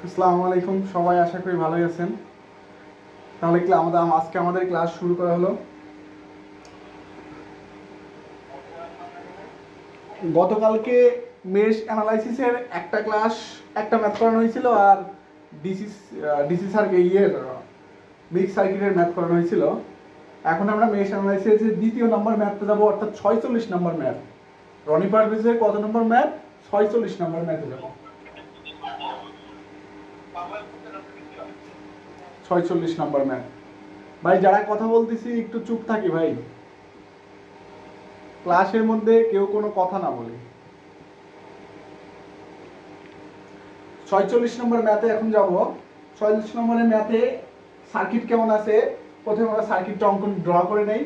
আসসালামু আলাইকুম, সবাই আশা করি ভালোই আছেন। তাহলে আজকে আমাদের ক্লাস শুরু করা হলো। গতকালকে মেশ অ্যানালাইসিসের একটা ক্লাস, একটা ম্যাথ করানো হয়েছিল, আর ডিসি ডিসি সার্কিট মিক্স সার্কিটের ম্যাথ করানো হয়েছিল। এখন আমরা মেশ অ্যানালাইসিসের দ্বিতীয় নম্বর ম্যাথে যাবো, অর্থাৎ 46 নম্বর ম্যাথ। রনি পারভেজের কত নম্বর ম্যাথ? 46 নম্বর ম্যাথে যাবো। 46 নম্বর ম্যাথ। ভাই যারা কথা বলতেছি একটু চুপ থাকি ভাই, ক্লাসের মধ্যে কেউ কোনো কথা না বলে। 46 নম্বর ম্যাথে এখন যাব। 46 নম্বরের ম্যাথে সার্কিট কেমন আছে, প্রথমে আমরা সার্কিটটা অঙ্কন ড্র করে নেই।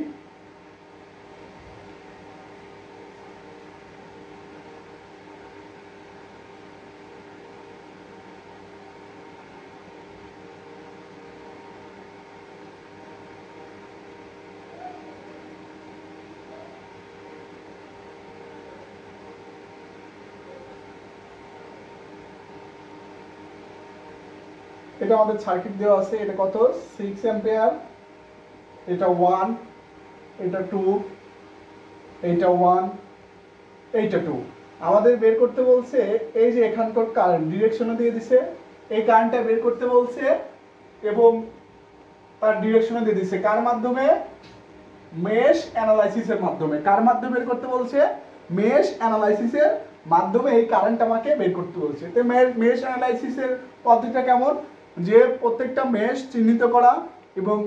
এটা আমাদের সার্কিট দেওয়া আছে। এটা কত? 6 অ্যাম্পিয়ার। এটা 1, এটা 2, এইটা 1, এইটা 2। আমাদের বের করতে বলছে এই যে এখানকার কারেন্ট ডিরেকশনও দিয়ে দিছে, এই কারেন্টটা বের করতে বলছে এবং তার ডিরেকশনও দিয়ে দিছে। কার মাধ্যমে? মেশ অ্যানালাইসিসের মাধ্যমে। কার মাধ্যমে বের করতে বলছে? মেশ অ্যানালাইসিসের মাধ্যমে এই কারেন্ট আমাকে বের করতে বলছে। তো মেশ অ্যানালাইসিসের পদ্ধতিটা কেমন? যে প্রত্যেকটা মেশ চিহ্নিত করা এবং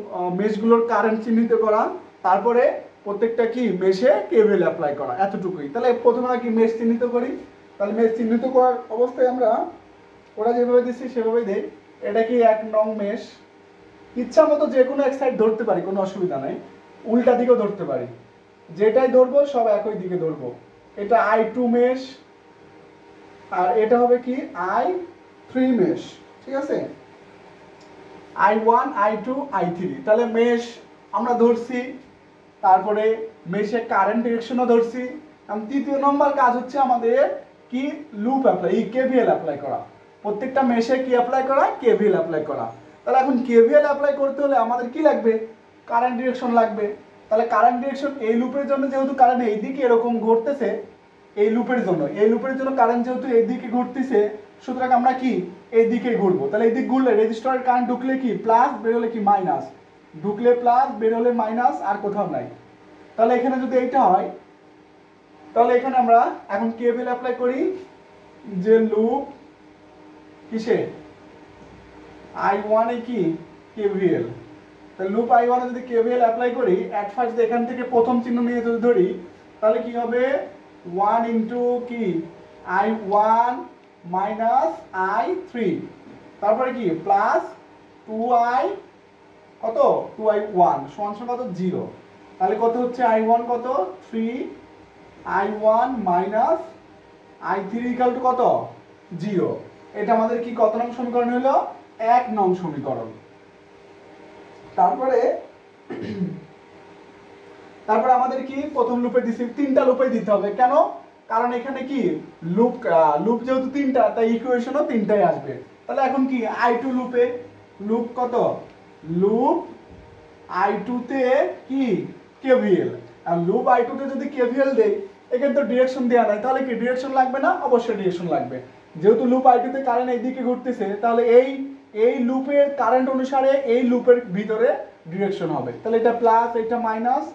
মেশগুলোর কারেন্ট চিহ্নিত করা, তারপরে প্রত্যেকটা কি মেশে কেভিএল অ্যাপ্লাই করা, এতটুকুই। তাহলে প্রথমে আমরা কি মেশ চিহ্নিত করি। তাহলে মেশ চিহ্নিত করার অবস্থায় আমরা ওরা যেভাবে দিচ্ছি সেভাবেই দেই। এটা কি 1 নং মেশ। ইচ্ছা মতো যে কোনো এক সাইড ধরতে পারি, কোনো অসুবিধা নাই। উল্টা দিকেও ধরতে পারি, যেটাই ধরবো সব একই দিকে ধরবো। এটা I2 মেশ, আর এটা হবে কি I3 মেশ। ঠিক আছে, I1 I2 I3। তাহলে মেশ আমরা ধরছি, তারপরে মেশে কারেন্ট ডিরেকশনও ধরছি। তৃতীয় নম্বর কাজ হচ্ছে আমাদের কি লুপ অ্যাপ্লাই, কেভিএল অ্যাপ্লাই করা। প্রত্যেকটা মেশে কি অ্যাপ্লাই করা? কেভিএল অ্যাপ্লাই করা। তাহলে এখন কেভিএল অ্যাপ্লাই করতে হলে আমাদের কি লাগবে? কারেন্ট ডিরেকশন লাগবে। তাহলে কারেন্ট ডিরেকশন এই লুপের জন্য, যেহেতু কারেন্ট এইদিকে এরকম ঘুরতেছে, এই লুপের জন্য কারেন্ট যেহেতু এইদিকে ঘুরতেছে, সুতরাং আমরা কি এইদিকে ঘুরবো। তাহলে এইদিক ঘুরলে রেজিস্টরের কারেন্ট ঢুকলে কি প্লাস, বেরোলে কি মাইনাস, ঢুকলে প্লাস বেরোলে মাইনাস, আর কোথাও নাই। তাহলে এখানে যদি এইটা হয়, তাহলে এখানে আমরা এখন কেভিএল অ্যাপ্লাই করি। যে লুপ কিসে? I1 এ কি কেভিএল। তাহলে লুপ I1 এ যদি কেভিএল অ্যাপ্লাই করি, এট ফার্স্ট এখান থেকে প্রথম চিহ্ন নিয়ে যদি ধরি, তাহলে কি হবে? 1 ইনটু কি I1 মাইনাস I3, তারপরে কি প্লাস 2I কত 2I1 সমান সমান কত? 0। তাহলে কত হচ্ছে? I1 কত? 3, I1 minus I3 equal to কত? 0। এটা আমাদের কি কত নং সমীকরণ হলো? 1 নং সমীকরণ। তারপরে আমাদের কি প্রথম লুপে দিছি, তিনটা লুপে দিতে হবে। কেন? কারণ এখানে কি লুপ যেহেতু তিনটা, তাই ইকুয়েশনও তিনটাই আসবে। তাহলে এখন কি I2 লুপে, লুপ কত? লুপ I2 তে কি কেভিএল। আর লুপ I2 তে যদি কেভিএল দেই, এখানে তো ডিরেকশন দেওয়া নাই, তাহলে কি ডিরেকশন লাগবে না? অবশ্যই ডিরেকশন লাগবে। যেহেতু লুপ I2 তে কারেন্ট এইদিকে ঘুরতেছে, তাহলে এই লুপের কারেন্ট অনুসারে এই লুপের ভিতরে ডিরেকশন হবে। তাহলে এটা প্লাস, এটা মাইনাস,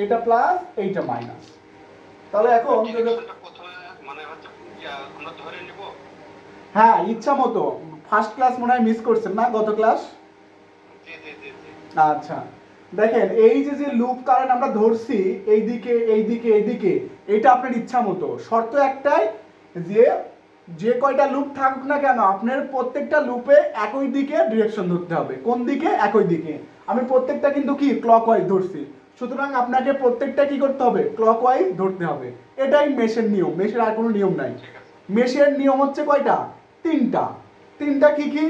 এটা প্লাস, এইটা মাইনাস। তাহলে এখন মানে হচ্ছে আমরা ধরে নিব। হ্যাঁ, ইচ্ছা মতো। ফার্স্ট ক্লাস মনে হয় মিস করছেন না, গত ক্লাস? আচ্ছা, দেখেন এই যে লুপ কারেন্ট আমরা ধরছি এইদিকে এইদিকে এইদিকে, এটা আপনার ইচ্ছা মতো। শর্ত একটাই, যে কয়টা লুপ থাকুক না কেন, আপনার প্রত্যেকটা লুপে একই দিকে ডিরেকশন ধরতে হবে। কোন দিকে? একই দিকে। আমি প্রত্যেকটা কিন্তু কি ক্লকওয়াইজ ধরছি, সুতরাং আপনাকে প্রত্যেকটা কি করতে হবে? ক্লকওয়াইজ ধরতে হবে। এটাই মেশের নিয়ম, মেশের আর কোনো নিয়ম নাই। মেশের নিয়ম হচ্ছে কয়টা? তিনটা কি কি?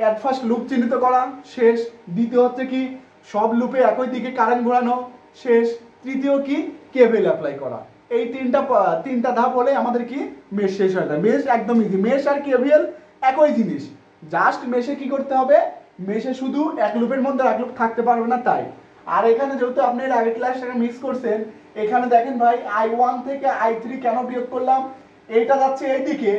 এট ফার্স্ট লুপ চিহ্নিত করা, শেষ। দ্বিতীয় হচ্ছে কি সব লুপে একই দিকে কারেন্ট ঘোরানো, শেষ। তৃতীয় কি কেভিএল অ্যাপ্লাই করা। এই তিনটা ধাপ হলে আমাদের কি মেশ শেষ হয়ে যায়। মেশ একদম ইজি। মেশ আর কেভিএল একই জিনিস। জাস্ট মেশে কি করতে হবে, মেশে শুধু এক লুপের মধ্যে এক লুপ থাকতে পারবে না তাই। আর এখানে যেহেতু আপনি এর আগের ক্লাসটাকে মিস করছেন, এখানে দেখেন ভাই I1 থেকে I3 কেন বিয়োগ করলাম, এইটা যাচ্ছে এইদিকে,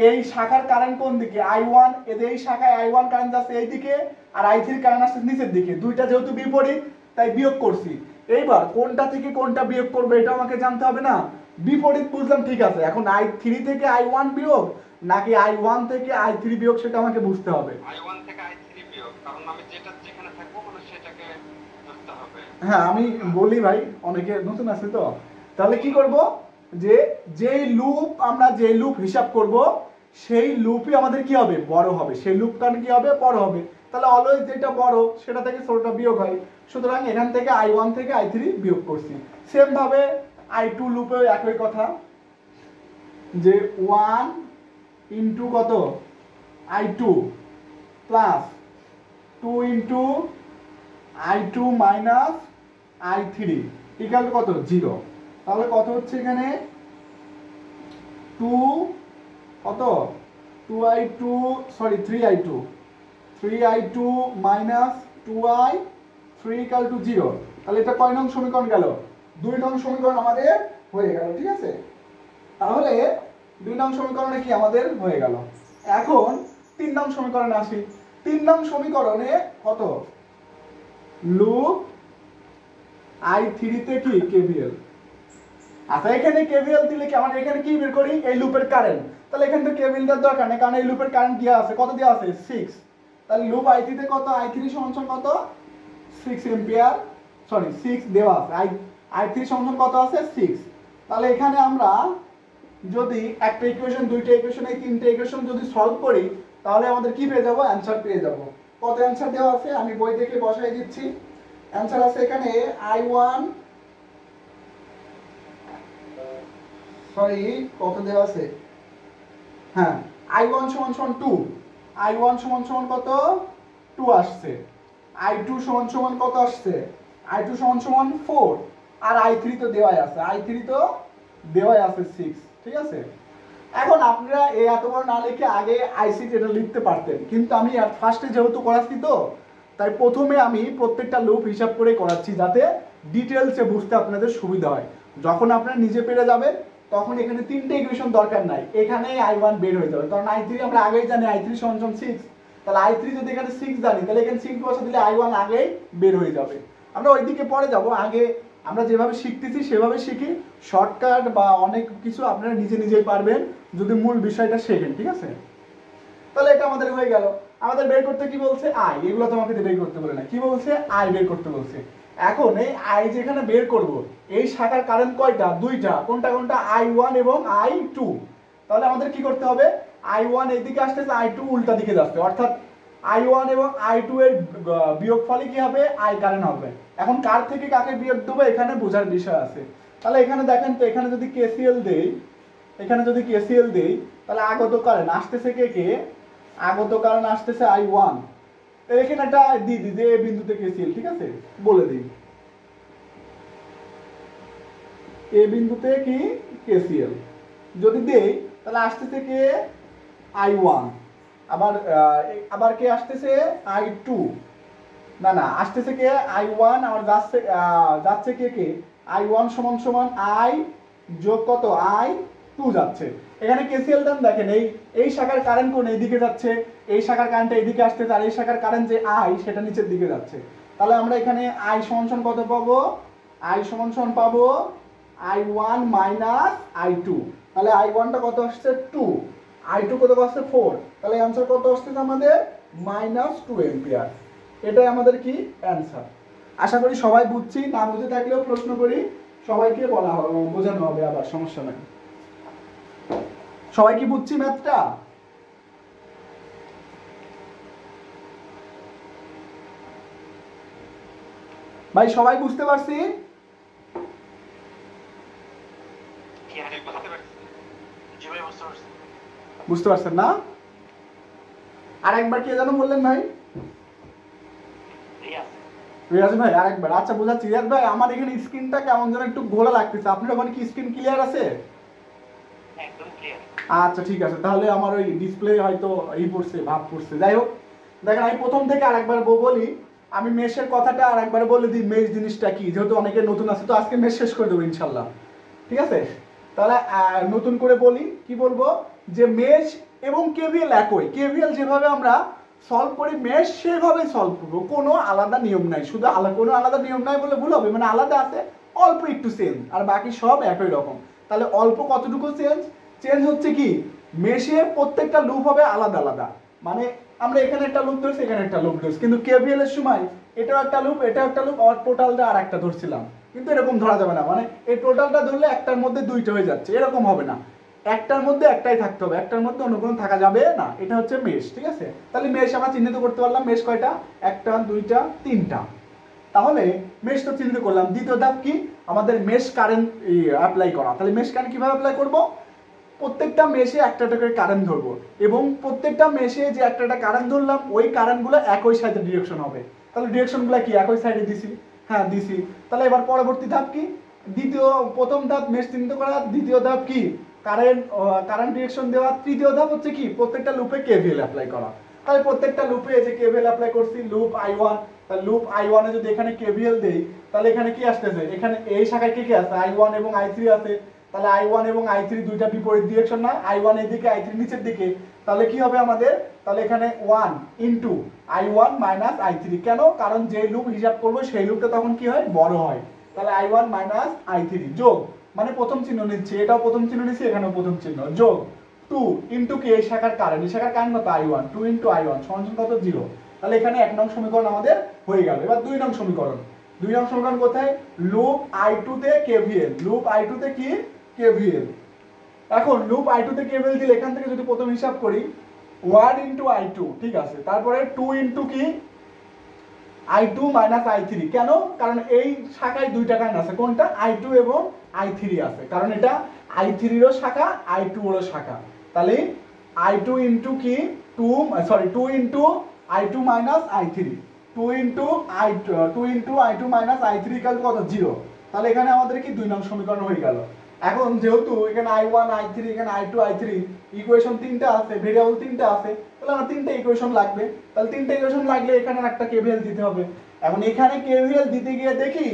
এই শাখার কারেন্ট কোন দিকে I1, এই শাখায় I1 কারেন্ট যাচ্ছে এইদিকে আর I3 কারেন্ট আসছে নিচের দিকে, দুইটা যেহেতু বিপরীত তাই বিয়োগ করছি। এইবার কোনটা থেকে কোনটা বিয়োগ করবে এটা আমাকে জানতে হবে না, বিপরীত বুঝলাম ঠিক আছে, এখন I3 থেকে I1 বিয়োগ নাকি I1 থেকে I3 বিয়োগ সেটা আমাকে বুঝতে হবে। I1 থেকে I3 বিয়োগ, কারণ আমি যেটা যেখানে থাকবো মানে সেটাকে ধরতে হবে। হ্যাঁ আমি বলি ভাই, অনেকে নতুন আছে তো, তাহলে কি করব, যে যেই লুপ আমরা যে লুপ হিসাব করব সেই লুপই আমাদের কি হবে, বড় হবে, সেই লুপটা কি হবে, বড় হবে। তাহলে অলওয়েজ যেটা বড় সেটা থেকে ছোটটা বিয়োগ হয়, সুতরাং এখান থেকে I1 থেকে I3 বিয়োগ করছি। সেম ভাবে I2 লুপে একই কথা, যে 1 ইনটু কত I2 plus 2 into I2 minus I3 equal কত 0। তাহলে কত হচ্ছে এখানে 2 কত 2I2 sorry 3I2 minus 2I3 equal to 0। তাহলে এটা কয় নং সমীকরণ গেল, 2 নং সমীকরণ আমাদের হয়ে গেল, ঠিক আছে। তাহলে 2 নং সমীকরণে কি আমাদের হয়ে গেল। এখন 3 নং সমীকরণে আসি। 3 নং সমীকরণে কত, লুপ I3 তে কি KVL। আচ্ছা এখানে KVL দিলে কি আমরা এখানে কি বের করি, এই লুপের কারেন্ট, তাহলে এখানে তো KVL দেওয়ার দরকার নেই কারণ এই লুপের কারেন্ট দেওয়া আছে, কত দেওয়া আছে 6। তাহলে লুপ I3 তে কত, I3 সমান কত 6 এম্পিয়ার, সরি 6 দেওয়া আছে, I3 সমান কত আছে 6। তাহলে এখানে আমরা যদি একটা ইকুয়েশন, দুইটা ইকুয়েশন, এই তিনটা ইকুয়েশন যদি সলভ করি তাহলে আমাদের কি পেয়ে যাব, অ্যানসার পেয়ে যাব। কত অ্যানসার দেওয়া আছে আমি বই থেকে বসাই দিচ্ছি। অ্যানসার আছে এখানে I1 সরি কত দেওয়া আছে, হ্যাঁ I1 সমান 2, I1 সমান কত 2 আসছে, I2 সমান কত আসছে, I2 সমান 4 আর I3 তো দেওয়াই আছে, I3 তো দেওয়াই আছে 6, ঠিক আছে। এখন আপনারা এই এত বড় না লিখে আগে IC যেটা লিখতে পারতেন, কিন্তু আমি ফার্স্টে যেহেতু করাচ্ছি তো তাই প্রথমে আমি প্রত্যেকটা লুপ হিসাব করে করাচ্ছি যাতে ডিটেলসে বুঝতে আপনাদের সুবিধা হয়। যখন আপনারা নিজে পেরে যাবেন তখন এখানে তিনটে ইকুয়েশন দরকার নাই, এখানেই I1 বের হয়ে যাবে, কারণ I3 আমরা আগেই জানি I3 সমান 6। তাহলে I3 যদি এখানে 6 জানি তাহলে এখানে 6 বসা দিলে I1 আগেই বের হয়ে যাবে। আমরা ওইদিকে পরে যাব, আগে আমরা যেভাবে শিখতেছি সেভাবে শিখি, শর্টকাট বা অনেক কিছু আপনারা নিজে নিজেই পারবেন যদি মূল বিষয়টা শেখেন, ঠিক আছে। তাহলে এটা আমাদের হয়ে গেল। আমাদের বের করতে কি বলছে, I, এগুলো তোমাকে বের করতে বলে না, কি বলছে I বের করতে বলছে। এখন এই I যেখানে বের করব এই শাখার কারেন্ট কয়টা, দুইটা, কোনটা কোনটা I1 এবং I2। তাহলে আমাদের কি করতে হবে, I1 এইদিকে আসতেছে, I2 উল্টা দিকে যাচ্ছে, অর্থাৎ I1 এবং I2 এর বিয়োগফলে কি হবে, I কারেন্ট হবে। এখন কার থেকে কাকে বিয়োগ দেবো এখানে বোঝার বিষয় আছে। তাহলে এখানে দেখেন তো, এখানে যদি KCL দেই, এখানে যদি KCL দেই তাহলে আগত কারেন্ট আসতেছে কে, আগত কারেন্ট আসতেছে I1। এখানে একটা দিয়ে দিই যে এই বিন্দুতে KCL, ঠিক আছে, বলে দিই এই বিন্দুতে কি KCL যদি দেই তাহলে আসতেছে কে I1, আবার কে আসতেছে I2, না আসতেছে কে I1, আর যাচ্ছে কে I1 সমান I যোগ কত I2 যাচ্ছে। এখানে KCL দেন, দেখেন এই শাখার কারেন্ট কোন এইদিকে যাচ্ছে, এই শাখার কারেন্টটা এইদিকে আসতেছে, আর এই শাখার কারেন্ট যে I সেটা নিচের দিকে যাচ্ছে। তাহলে আমরা এখানে I সমান কত পাবো, I সমান পাবো I1 মাইনাস I2। তাহলে I1টা কত আসছে 2, I2 কত আসছে 4, তাহলে অ্যানসার কত আসছে আমাদের -2 এম্পিয়ার। এটাই আমাদের কি অ্যানসার। আশা করি সবাই বুঝছি, না বুঝে থাকলেও প্রশ্ন করি, সবাইকে বোঝানো হবে, আবার সমস্যা নাই। সবাই কি বুঝছি ম্যাথটা? ভাই সবাই বুঝতে পারছি? বুঝতে পারছেন না? আর একবার কে যেন বললেন ভাই? রিয়াজ ভাই আরেকবার। আচ্ছা বুঝাচ্ছি। রিয়াজ ভাই আমার এখানে স্ক্রিনটা কেমন যেন একটু ঘোলা লাগতেছে, আপনার ওখানে কি স্ক্রিন ক্লিয়ার আছে? একদম ক্লিয়ার। আচ্ছা ঠিক আছে, তাহলে আমার ওই ডিসপ্লে হয়তো এই পড়ছে, ভাব পড়ছে। যাই হোক, দেখেন আমি প্রথম থেকে আরেকবার বলি, আমি মেশের কথাটা আরেকবার বলে দিই, মেশ জিনিসটা কি, যেহেতু অনেকে নতুন আছে, তো আজকে মেশ শেষ করে দেবো ইনশাল্লাহ, ঠিক আছে? তাহলে নতুন করে বলি, কি বলবো, যে মেশ এবং কেভিএল একই, কেভিএল যেভাবে আমরা সলভ করি মেশ সেভাবেই সলভ করবো, কোনো আলাদা নিয়ম নাই, শুধু কোনো আলাদা নিয়ম নাই বলে ভুল হবে, মানে আলাদা আছে অল্প একটু চেঞ্জ, আর বাকি সব একই রকম। তাহলে অল্প কতটুকু চেঞ্জ? চেঞ্জ হচ্ছে কি, মেশে প্রত্যেকটা লুপ হবে আলাদা আলাদা, মানে আমরা এখানে একটা লুপ ধরছি, এখানে একটা লুপ ধরছি, কিন্তু কেভিএল এর সময় এটাও একটা লুপ, এটাও একটা লুপ, আর টোটালটা আর একটা ধরছিলাম, কিন্তু এরকম ধরা যাবে না, মানে এই টোটালটা ধরলে একটার মধ্যে দুইটা হয়ে যাচ্ছে, এরকম হবে না, একটার মধ্যে একটাই থাকতে হবে, একটার মধ্যে অন্য কোনো থাকা যাবে না, এটা হচ্ছে মেশ, ঠিক আছে? তাহলে মেশ আমরা চিহ্নিত করতে পারলাম, মেশ কয়টা, একটা, দুইটা, তিনটা। তাহলে মেশ তো চিহ্নিত করলাম, দ্বিতীয় ধাপ কি, আমাদের মেশ কারেন্ট অ্যাপ্লাই করা। তাহলে মেশ কারেন্ট কিভাবে অ্যাপ্লাই করব? প্রত্যেকটা মেশে একটা করে কারেন্ট ধরবো, এবং প্রত্যেকটা মেশে যে একটা কারেন্ট ধরলাম ওই কারেন্টগুলো একই সাইডে ডিরেকশন হবে। তাহলে ডিরেকশনগুলো কি একই সাইডে দিছি? হ্যাঁ দিছি। তাহলে এবার পরবর্তী ধাপ কি, প্রথম ধাপ মেশ চিহ্নিত করা, দ্বিতীয় ধাপ কি কারেন্ট ডিরেকশন দেওয়া, তৃতীয় ধাপ হচ্ছে কি প্রত্যেকটা লুপে কেভিএল অ্যাপ্লাই করা। তাহলে প্রত্যেকটা লুপে যে কেভিএল অ্যাপ্লাই করছি, লুপ I1, তাহলে লুপ I1 এ যদি এখানে কেভিএল দেই, তাহলে এখানে কি আসতেছে, এখানে এই শাখায় কি আছে, I1 এবং I3 আছে, তাহলে I1 এবং I3 দুইটা বিপরীত ডিরেকশন না, I1 এর দিকে I3 নিচের দিকে, তাহলে কি হবে আমাদের, তাহলে এখানে 1 ইনটু I1 মাইনাস I3, কেন, কারণ যে লুপ হিসাব করব সেই লুপটা তখন কি হয়, বড় হয়। তাহলে I1 মাইনাস I3 যোগ, মানে প্রথম চিহ্ন নিচ্ছি, এটাও প্রথম চিহ্ন নিচ্ছি, এখানেও প্রথম চিহ্ন, যোগ 2 ইনটু কি এই শাখার কারেন্ট, এই শাখার কারেন্ট কত, I1, 2 ইনটু I1 সমান কত, 0। তাহলে এখানে 1 নং সমীকরণ আমাদের হয়ে গেল। এবার 2 নং সমীকরণ, 2 নং সমীকরণ কোথায়, লুপ I2 তে কেভিএল, লুপ I2 তে কি কেভিএল। এখন লুপ I2 তে কেভিএল দিলে এখান থেকে যদি প্রথম হিসাব করি 1 ইনটু I2, ঠিক আছে, তারপরে 2 ইনটু কি I2 মাইনাস I3, কেন, কারণ এই শাখায় দুইটা কারেন্ট আছে, কোনটা, I2 এবং I3 আছে, কারণ এটা I3 এরও শাখা, I2 এরও শাখা। তাহলে I2 ইনটু কি 2 into I2 minus I3, 2 into I2 minus I3 equal to কত, 0। তাহলে এখানে আমাদের কি 2 নং সমীকরণ হয়ে গেল। এখন যেহেতু এখানে I1 I3 এখানে I2 I3 ইকুয়েশন তিনটা আছে, ভেরিয়েবল তিনটা আছে, তাহলে আমার তিনটা ইকুয়েশন লাগবে, তাহলে তিনটা ইকুয়েশন লাগলে এখানে একটা কেভিএল দিতে হবে। এখন এখানে কেভিএল দিতে গিয়ে দেখি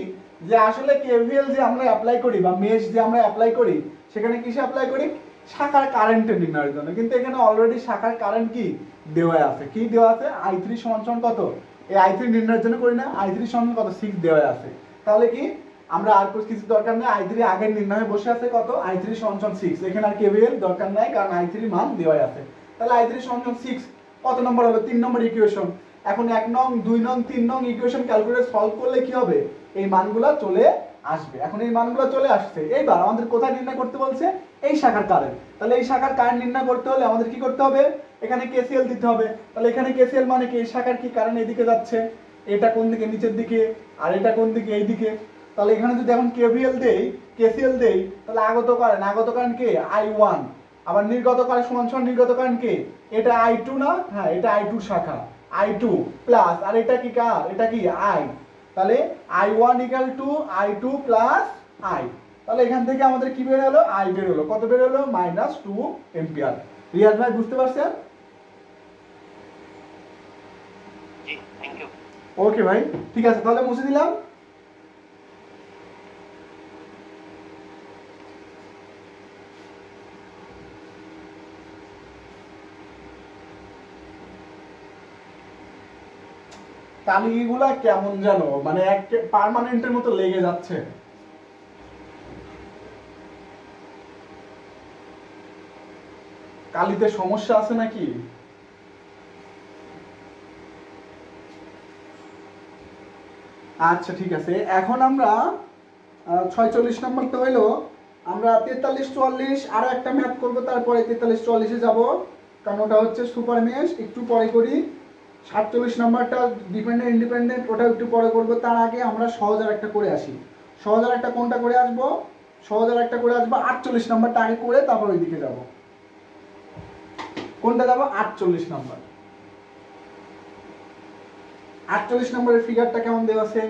যে আসলে কেভিএল যে আমরা অ্যাপ্লাই করি বা মেশ যে আমরা অ্যাপ্লাই করি, সেখানে কিসে অ্যাপ্লাই করি, শাখার কারেন্টের নির্ণয়ের জন্য, কিন্তু এখানে অলরেডি শাখার কারেন্ট কি দেওয়া আছে, কি দেওয়া আছে, I3 সমান কত, এই I3 নির্ণয়ের জন্য করি না, I3 সমান কত, 6 দেওয়া আছে। তাহলে কি আমরা আর কিছু দরকার নেই, I3 আগের নির্ণয়ে বসে আছে কত, I3 সমান 6, এখানে আর কেভিএল দরকার নাই, কারণ I3 মান দেওয়া আছে। তাহলে I3 সমান 6 কত নম্বর হলো, 3 নম্বর ইকুয়েশন। এখন 1 নং 2 নং 3 নং ইকুয়েশন ক্যালকুলেট সলভ করলে কি হবে, এই মানগুলো চলে আসবে। এখন এই মানগুলো চলে আসছে, এইবার আমাদের কোথায় নির্ণয় করতে বলছে, এই শাখার কারেন্ট। তাহলে এই শাখার কারেন্ট নির্ণয় করতে হলে আমাদের কি করতে হবে, এখানে কেসিএল দিতে হবে। তাহলে এখানে কেসিএল মানে কি, এই শাখার কি কারেন্ট এদিকে যাচ্ছে, এটা কোন দিকে, নিচের দিকে, আর এটা কোন দিকে, এই দিকে। তাহলে এখানে যদি এখন কেভিএল দেই, কেসিএল দেই, তাহলে আগত কারেন্ট কে, I1, আবার নির্গত কারেন্ট সমান নির্গত কারেন্ট কে, এটা I2 না, হ্যাঁ এটা I2 শাখা, I2 প্লাস, আর এটা কি কার, এটা কি I, তাহলে I1 equal to I2 plus I। তাহলে এখান থেকে আমাদের কি বের হলো, I বের হলো, কত বের হলো, -2 এম্পিয়ার। রিয়াজ ভাই বুঝতে পারছেন? জি, থ্যাংক ইউ। ওকে ভাই, ঠিক আছে, তাহলে মুছে দিলাম। কালিগুলা কেমন যেন মানে এক পার্মানেন্টের মতো লেগে যাচ্ছে। কালিতে সমস্যা আছে নাকি? আচ্ছা ঠিক আছে, এখন আমরা 46 নম্বরটা হইলো, আমরা 43 44 আরো একটা ম্যাথ করব, তারপরে 43 44 এ যাব, কারণ ওটা হচ্ছে সুপার মেশ, একটু পরে করি। 47 নম্বরটা ডিপেন্ডেন্ট ইন্ডিপেন্ডেন্ট, ওটা একটু পরে করব। তার আগে আমরা সহজ আর একটা করে আসি। সহজ আর একটা কোনটা করে আসবো, সহজ আর একটা করে আসবো 48 নম্বরটা আগে করে তারপর ওইদিকে যাব। কোনটা যাব, 48 নম্বর। 48 নম্বরের ফিগারটা কেমন দেওয়া আছে,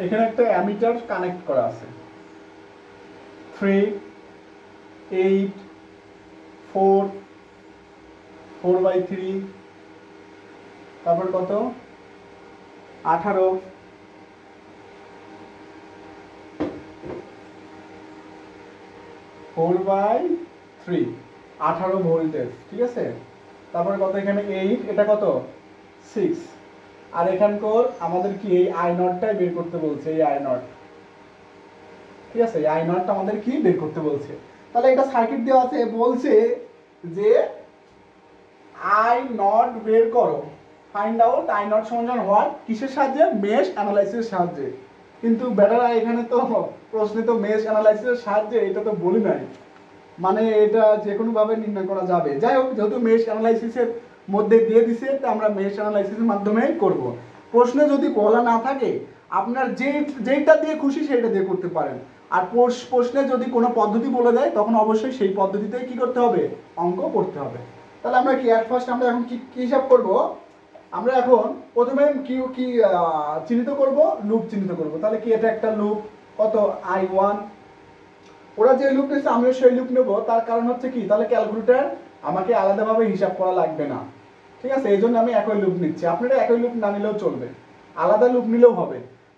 এখানে একটা অ্যামিটার কানেক্ট করা আছে 3 8 4 4/3 তারপর কত 18 4/3 18 ভোল্টেজ, ঠিক আছে। তারপরে কত এখানে 8, এটা কত 6। আর এখানকার আমাদের কি এই আই নটটাই বের করতে বলছে, এই আই নট, ঠিক আছে। এই আই নটটা আমাদের কি বের করতে বলছে। তাহলে এটা সার্কিট দেওয়া আছে, বলছে যে আই নট বের করো, ফাইন্ড আউট আই নট সমান হোয়াট, কিসের সাহায্যে, মেশ অ্যানালাইসিসের সাহায্যে। কিন্তু বেটারা এখানে তো প্রশ্নে তো মেশ অ্যানালাইসিসের সাহায্যে এটা তো বলি নাই, মানে এটা যে কোনো ভাবে নির্ণয় করা যাবে। যাই হোক, যেহেতু মেশ অ্যানালাইসিসের মধ্যে দিয়ে দিছে, তো আমরা মেশ অ্যানালাইসিসের মাধ্যমে করব। প্রশ্নে যদি বলা না থাকে আপনার যেইটা দিয়ে খুশি সেইটা দিয়ে করতে পারেন। আর প্রশ্নে যদি কোনো পদ্ধতি বলে দেয় তখন অবশ্যই সেই পদ্ধতিতেই কি করতে হবে, অঙ্ক করতে হবে। তাহলে আমরা কি অ্যাট ফার্স্ট আমরা এখন কি হিসাব করব, আমরা এখন প্রথমে কি কি চিহ্নিত করব, লুপ চিহ্নিত করব। তাহলে কি এটা একটা লুপ, কত I1, ওরা যে লুপ নিচ্ছে আমিও সেই লুপ নেব। তার কারণ হচ্ছে কি, তাহলে ক্যালকুলেটর আমাকে আলাদাভাবে হিসাব করা লাগবে না, ঠিক আছে। এই জন্য আমি একই লুপ নিচ্ছি, আপনারা একই লুপ না নিলেও চলবে, আলাদা লুপ নিলেও হবে।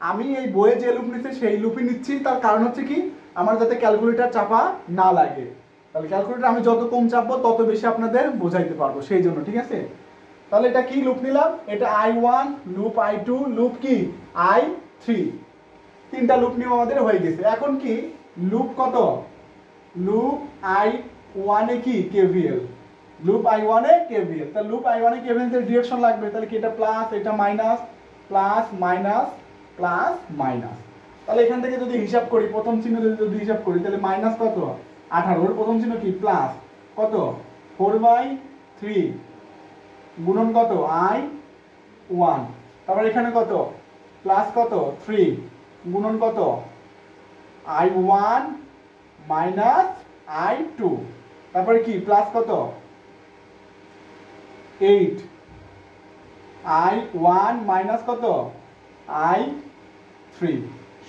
আমি এই বইয়ে যে লুপ নিচ্ছি সেই লুপই নিচ্ছি, তার কারণ হচ্ছে কি, আমার যাতে ক্যালকুলেটর চাপা না লাগে। তাহলে ক্যালকুলেটর আমি যত কম চাপবো তত বেশি আপনাদের বোঝাইতে পারবো, সেই জন্য, ঠিক আছে। তাহলে এটা কি লুপ নিলাম, এটা I1, লুপ I2, লুপ কি I3, তিনটা লুপ নিয়ে আমাদের হয়ে গেছে। এখন কি লুপ কত, লুপ I1 এ কি KVL, লুপ I1 এ KVL। তাহলে লুপ I1 এ KVL এর ডিরেকশন লাগবে, তাহলে কি এটা প্লাস, এটা minus, plus minus, plus minus. তাহলে এখান থেকে যদি হিসাব করি, প্রথম চিহ্ন যদি হিসাব করি, তাহলে মাইনাস কত 18, ওর প্রথম চিহ্ন কি প্লাস, কত 4/3 গুণন কত I1, তারপর এখানে কত প্লাস কত 3 গুণন কত I1 মাইনাস I2, তারপরে কি প্লাস কত 8 I1 মাইনাস কত I3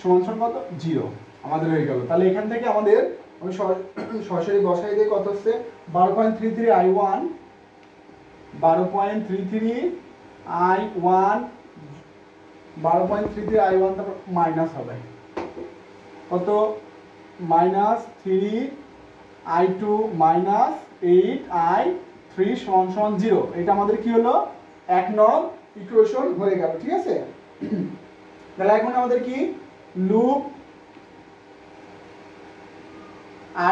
সমান সমান কত 0 আমাদের হয়ে গেল। তাহলে এখান থেকে আমাদের আমি সরাসরি বসাই দিই, কত হচ্ছে 12.33 I1, 12.33 I1, 12.33 I1, তারপর মাইনাস হবে কত মাইনাস 3 I2 মাইনাস 8 I3 সমান সমান 0। এটা আমাদের কি হলো, 1 নং ইকুয়েশন হয়ে গেল, ঠিক আছে। তাহলে এখন আমাদের কি লুপ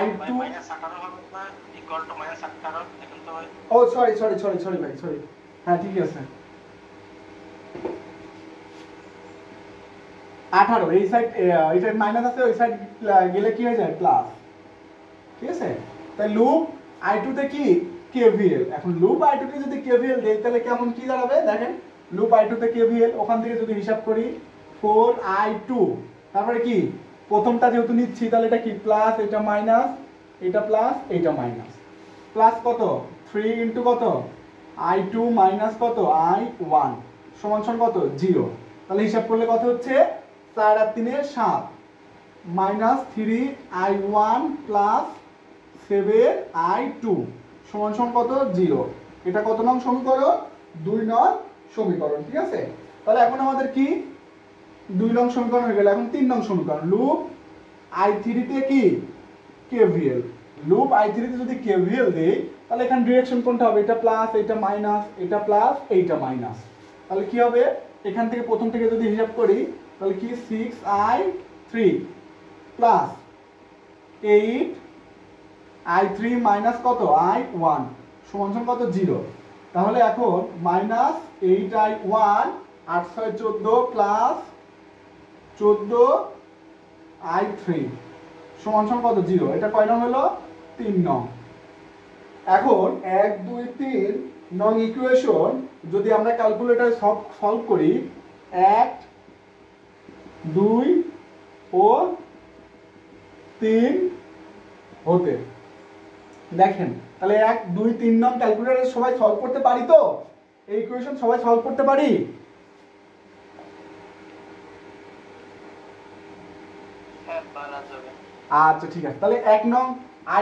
I2 মাইনাস 18 হবে না ইকুয়াল টু মাইনাস 18 এখন তো ও সরি ভাই, সরি, হ্যাঁ ঠিক আছে 18, এই সাইড এটা মাইনাস আছে, ওই সাইড গেলে কি হয়ে যায় প্লাস, ঠিক আছে। তাই লুপ I2 তে কি KVL, এখন লুপ I2 তে যদি KVL দেই তাহলে কেমন কি দাঁড়াবে দেখেন, লুপ I2 তে KVL ওখান থেকে যদি হিসাব করি 4I2, তারপরে কি প্রথমটা যেহেতু নিচ্ছি তাহলে এটা কি প্লাস, এটা মাইনাস, এটা প্লাস, এটা মাইনাস, প্লাস কত 3 ইনটু কত I2 মাইনাস কত I1 সমান সমান কত 0। তাহলে হিসাব করলে কত হচ্ছে 4 আর 3 7 মাইনাস 3 I1 প্লাস 7 I2 সমান সমান কত 0। এটা কত নং সমীকরণ, 2 নং সমীকরণ, ঠিক আছে। তাহলে এখন আমাদের কি 2 নং সমীকরণ হয়ে গেল। এখন 3 নং সমীকরণ, লুপ I3 তে কি KVL, লুপ I3 তে যদি KVL দেই তাহলে এখানে ডিরেকশন কোনটা হবে, এটা প্লাস, এটা মাইনাস, এটা প্লাস, এইটা মাইনাস। তাহলে কি হবে, এখান থেকে প্রথম থেকে যদি হিসাব করি তাহলে কি 6I3 প্লাস 8 I3 মাইনাস কত I1 সমান সমান কত 0। তাহলে এখন মাইনাস 8 I1 8 6 14 প্লাস 14 I3 সমান সমান কত 0। এটা কয় নং হলো 3 নং। এখন 1 2 3 নং ইকুয়েশন যদি আমরা ক্যালকুলেটরে সলভ করি 1 2 ও 3 হতে দেখেন, তাহলে 1 2 3 নং ক্যালকুলেটরে সবাই সলভ করতে পারি তো, এই ইকুয়েশন সবাই সলভ করতে পারি। যাবে। আচ্ছা ঠিক আছে, তাহলে 1 নং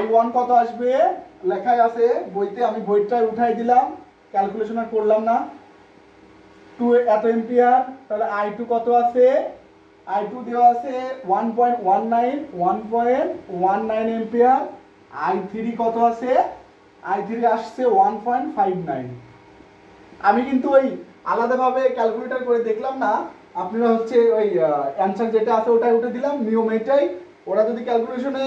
I1 কত আসবে, লেখাই আছে বইতে, আমি বইটাই উঠাই দিলাম, ক্যালকুলেশন আর করলাম না। 2 এত এম্পিয়ার, তাহলে I2 কত আছে, I2 দেওয়া আছে 1.19 এম্পিয়ার। I3 কত আছে, I3 আসছে 1.59। আমি কিন্তু ওই আলাদাভাবে ক্যালকুলেটর করে দেখলাম না, আপনারা হচ্ছে ওই অ্যান্সার যেটা আছে ওটাই উঠে দিলাম, নিয়ম এটাই। ওরা যদি ক্যালকুলেশনে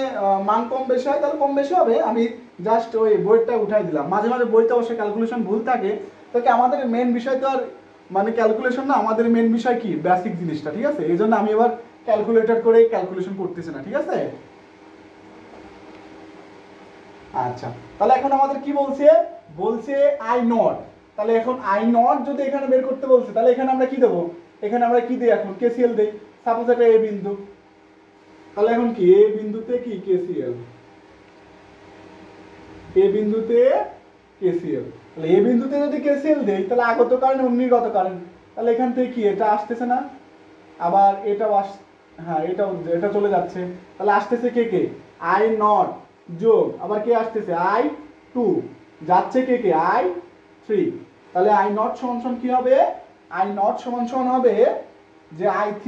মান কম বেশি হয় তাহলে কম বেশি হবে, আমি জাস্ট ওই বইটা উঠাই দিলাম। মাঝে মাঝে বইতে অবশ্যই ক্যালকুলেশন ভুল থাকে, তো কি আমাদের মেন বিষয় তো আর মানে ক্যালকুলেশন না, আমাদের মেন বিষয় কি বেসিক জিনিসটা, ঠিক আছে? এই জন্য আমি এবার ক্যালকুলেটর করে ক্যালকুলেশন করতেছি না, ঠিক আছে? আচ্ছা, তাহলে এখন আমাদের কি বলছে, বলছে আই নট। তাহলে এখন আই নট যদি এখানে বের করতে বলছে, তাহলে এখানে আমরা কি দেবো, এখানে আমরা কি দিই, এখন কেসিএল দেই। সাপোজ এটা এ বিন্দু, তাহলে এখন কি এ বিন্দুতে কি কেসিএল, এ বিন্দুতে কেসিএল। তাহলে এ বিন্দুতে যদি কেসিএল দেই, তাহলে আগত কারেন্ট এবং নির্গত কারেন্ট, তাহলে এখান থেকে কি এটা আসতেছে না, আবার এটাও হ্যাঁ এটাও, এটা চলে যাচ্ছে, তাহলে আসতেছে কে কে, আই নট যোগ আবার কে আসতেছে I2, যাচ্ছে কে কে I3। তাহলে আই নট সমান সমান কি হবে, আই নট সমান সমান হবে যে I3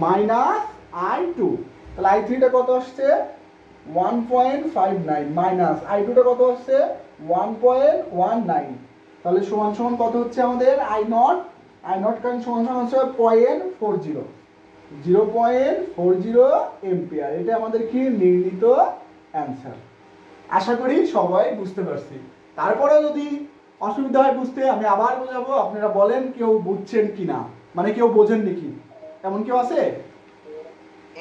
মাইনাস I2। তাহলে I3 টা কত আসছে 1.59 মাইনাস I2 টা কত আসছে 1.19। তাহলে সমান সমান কত হচ্ছে আমাদের আই নট কারেন্ট সমান সমান হচ্ছে 0.40 এম্পিয়ার। এটা আমাদের কি নির্ণীত অ্যান্সার। আশা করি সবাই বুঝতে পারছি। তারপরে যদি অসুবিধা হয় বুঝতে, আমি আবার বোঝাবো, আপনারা বলেন কেউ বুঝছেন কিনা, মানে কেউ বোঝেন নাকি, এমন কেউ আছে?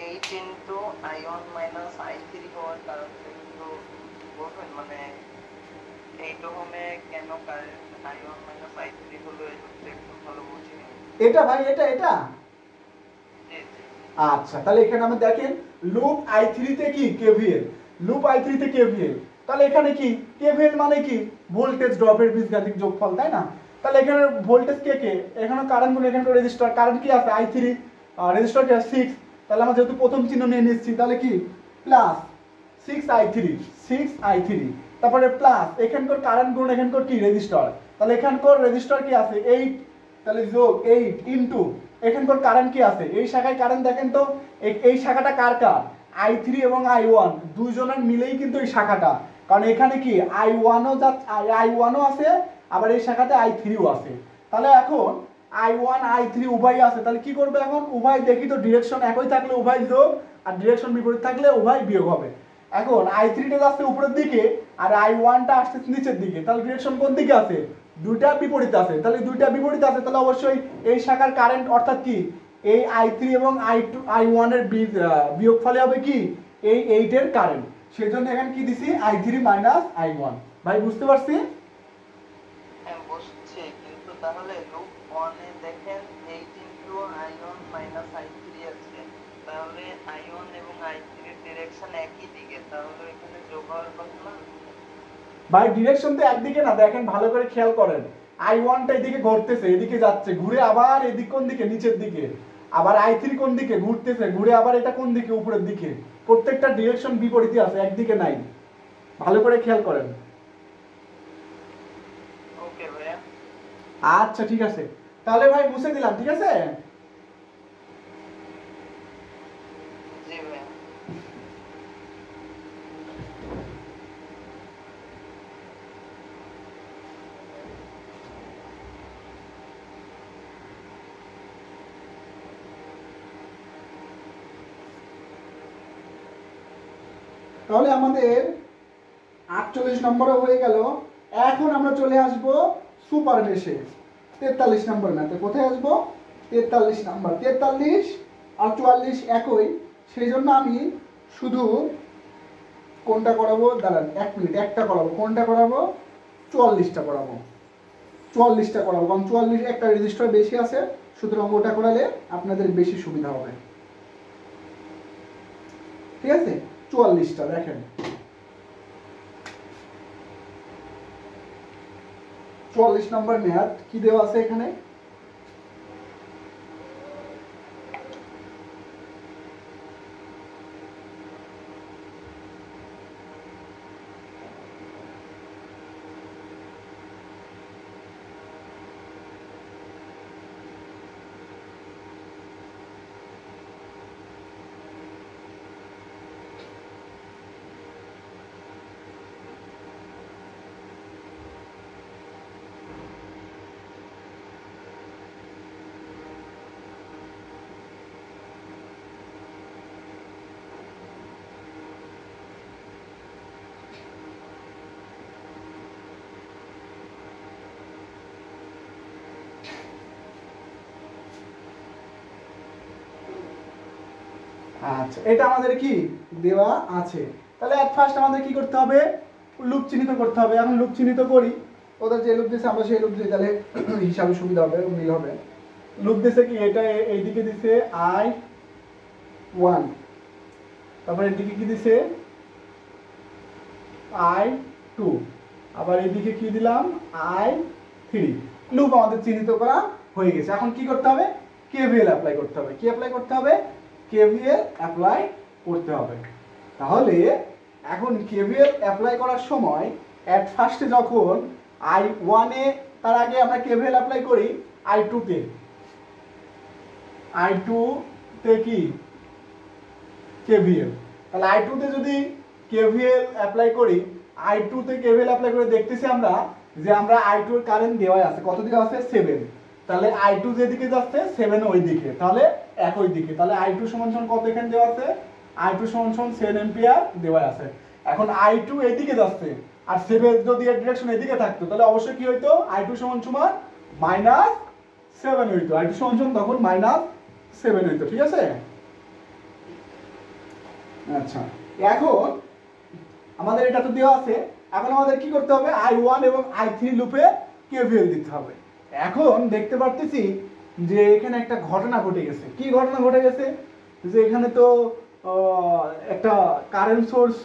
8 ইনটু I1 মাইনাস I3 হওয়ার কারণে কিন্তু বলবেন, মানে 8 ওহমে কেন কারেন্ট I1 মাইনাস I3 হলো, এটা একটু ভালো বুঝিনি। এটা ভাই এটা এটা জি জি। আচ্ছা, তাহলে এখানে আমি দেখেন লুপ I3 তে কি KVL, লুপ I3 তে KVL, তাহলে এখানে কি KVL মানে কি ভোল্টেজ ড্রপের বীজগাণিতিক যোগফল, তাই না? তাহলে এখানে ভোল্টেজ কে কে, এখানে কারেন্ট গুণ, এখানে রেজিস্টার কারেন্ট কি আছে I3, রেজিস্টার কি আছে 6, তাহলে আমরা যেহেতু প্রথম চিহ্ন নিয়ে নিচ্ছি, তাহলে কি প্লাস 6I3, তারপরে প্লাস এখানকার কারেন্ট গুণ এখানকার কি রেজিস্টার, তাহলে এখানকার রেজিস্টার কি আছে 8, তাহলে যোগ 8 ইনটু এখানকার কারেন্ট কি আছে, এই শাখায় কারেন্ট দেখেন তো, এই শাখাটা কার কার, I3 এবং I1 দুইজনের মিলেই কিন্তু এই শাখাটা, কারণ এখানে কি I1ও আছে, আবার এই শাখাতে I3ও আছে। তাহলে এখন I1 I3 উভয় আছে, তাহলে কি করবে এখন, উভয় দেখি তো ডিরেকশন একই থাকলে উভয় যোগ, আর ডিরেকশন বিপরীত থাকলে উভয় বিয়োগ হবে। এখন I3 টা যাচ্ছে উপরের দিকে আর I1 টা আসছে নিচের দিকে, তাহলে ডিরেকশন কোন দিকে আছে, দুইটা বিপরীত আছে, তাহলে দুইটা বিপরীত আছে, তাহলে অবশ্যই এই শাখার কারেন্ট অর্থাৎ কি এই I3 এবং I1 এর বিয়োগফলে হবে কি এই 8 এর কারেন্ট, সেজন্য এখানে কি দিছি I3 মাইনাস I1। ভাই বুঝতে পারছি? হ্যাঁ বুঝছি, কিন্তু তাহলে লুপ 1 এ দেখেন 8 ইনটু I1 মাইনাস I3 আছে, তাহলে I1 এবং I3 এর ডিরেকশন একই দিকে, তাহলে এখানে যোগ হওয়ার কথা না? ভাই ডিরেকশন তো একদিকে না, দেখেন ভালো করে খেয়াল করেন, I1 টা এদিকে ঘুরতেছে, এদিকে যাচ্ছে, ঘুরে আবার এদিক কোন দিকে নিচের দিকে, আবার I3 কোন দিকে ঘুরতেছে, ঘুরে আবার এটা কোন দিকে উপরের দিকে, প্রত্যেকটা ডিরেকশন বিপরীতই আছে, একদিকে নাই, ভালো করে খেয়াল করেন। ওকে ভাইয়া। আচ্ছা ঠিক আছে, তাহলে ভাই বুঝে দিলাম, ঠিক আছে? জি ভাইয়া। তাহলে আমাদের 48 নম্বরে হয়ে গেল। এখন আমরা চলে আসব সুপার মেশে 43 নম্বর ম্যাথে। কোথায় আসব, 43 নাম্বার, 43 আর 44 একই, সেই জন্য আমি শুধু কোনটা করাবো, দাঁড়ান 1 মিনিট, একটা করাবো, কোনটা করাবো, 44টা করাবো, 44টা করাবো, কারণ 44 একটা রেজিস্টার বেশি আছে, সুতরাং ওটা করালে আপনাদের বেশি সুবিধা হবে, ঠিক আছে? 44টা দেখেন, 44 নম্বর ম্যাথ কি দেওয়া আছে এখানে, আচ্ছা, এটা আমাদের কি দেওয়া আছে। তাহলে এট ফার্স্ট আমাদের কি করতে হবে, লুপ চিহ্নিত করতে হবে। এখন লুপ চিহ্নিত করি, ওদের যে লুপ দিয়েছে আমরা সেই লুপ দিই, তাহলে হিসাবে সুবিধা হবে, মিল হবে। লুপ দিয়েছে কি, এটা এইদিকে দিছে I1, তারপর এদিকে কি দিছে I2, আবার এদিকে কি দিলাম I3। লুপ আমাদের চিহ্নিত করা হয়ে গেছে। এখন কি করতে হবে, কেভিএল অ্যাপ্লাই করতে হবে। কি অ্যাপ্লাই করতে হবে, কেভিএল অ্যাপ্লাই করতে হবে। তাহলে এখন কেভিএল অ্যাপ্লাই করার সময় এট ফার্স্টে যখন I1 এ, তার আগে আমরা কেভিএল অ্যাপ্লাই করি I2 তে। I2 তে কি কেভিএল, তাহলে I2 তে যদি কেভিএল অ্যাপ্লাই করি, I2 তে কেভিএল অ্যাপ্লাই করে দেখতেছি আমরা যে আমরা I2 এর কারেন্ট দেওয়া আছে, কত দিকে আছে 7। তাহলে I2 যেদিকে যাচ্ছে 7 ওই দিকে, তাহলে একই দিকে। তাহলে I2 সমান সমান কত এখানে দেওয়া আছে, I2 সমান সমান 7 এম্পিয়ার দেওয়া আছে। এখন I2 এদিকে যাচ্ছে, আর 7 যদি এর ডিরেকশন এদিকে থাকতো তাহলে অবশ্যই কি হইতো, I2 সমান সমান -7 হইতো। I2 সমান সমান তখন -7 হইতো, ঠিক আছে। আচ্ছা, এখন আমাদের এটা তো দেওয়া আছে, এখন আমাদের কি করতে হবে, I1 এবং I3 লুপে কেভিএল দিতে হবে। এখন দেখতে পারতেছি যে এখানে একটা ঘটনা ঘটে গেছে। কি ঘটনা ঘটে গেছে, যে এখানে তো একটা কারেন্ট সোর্স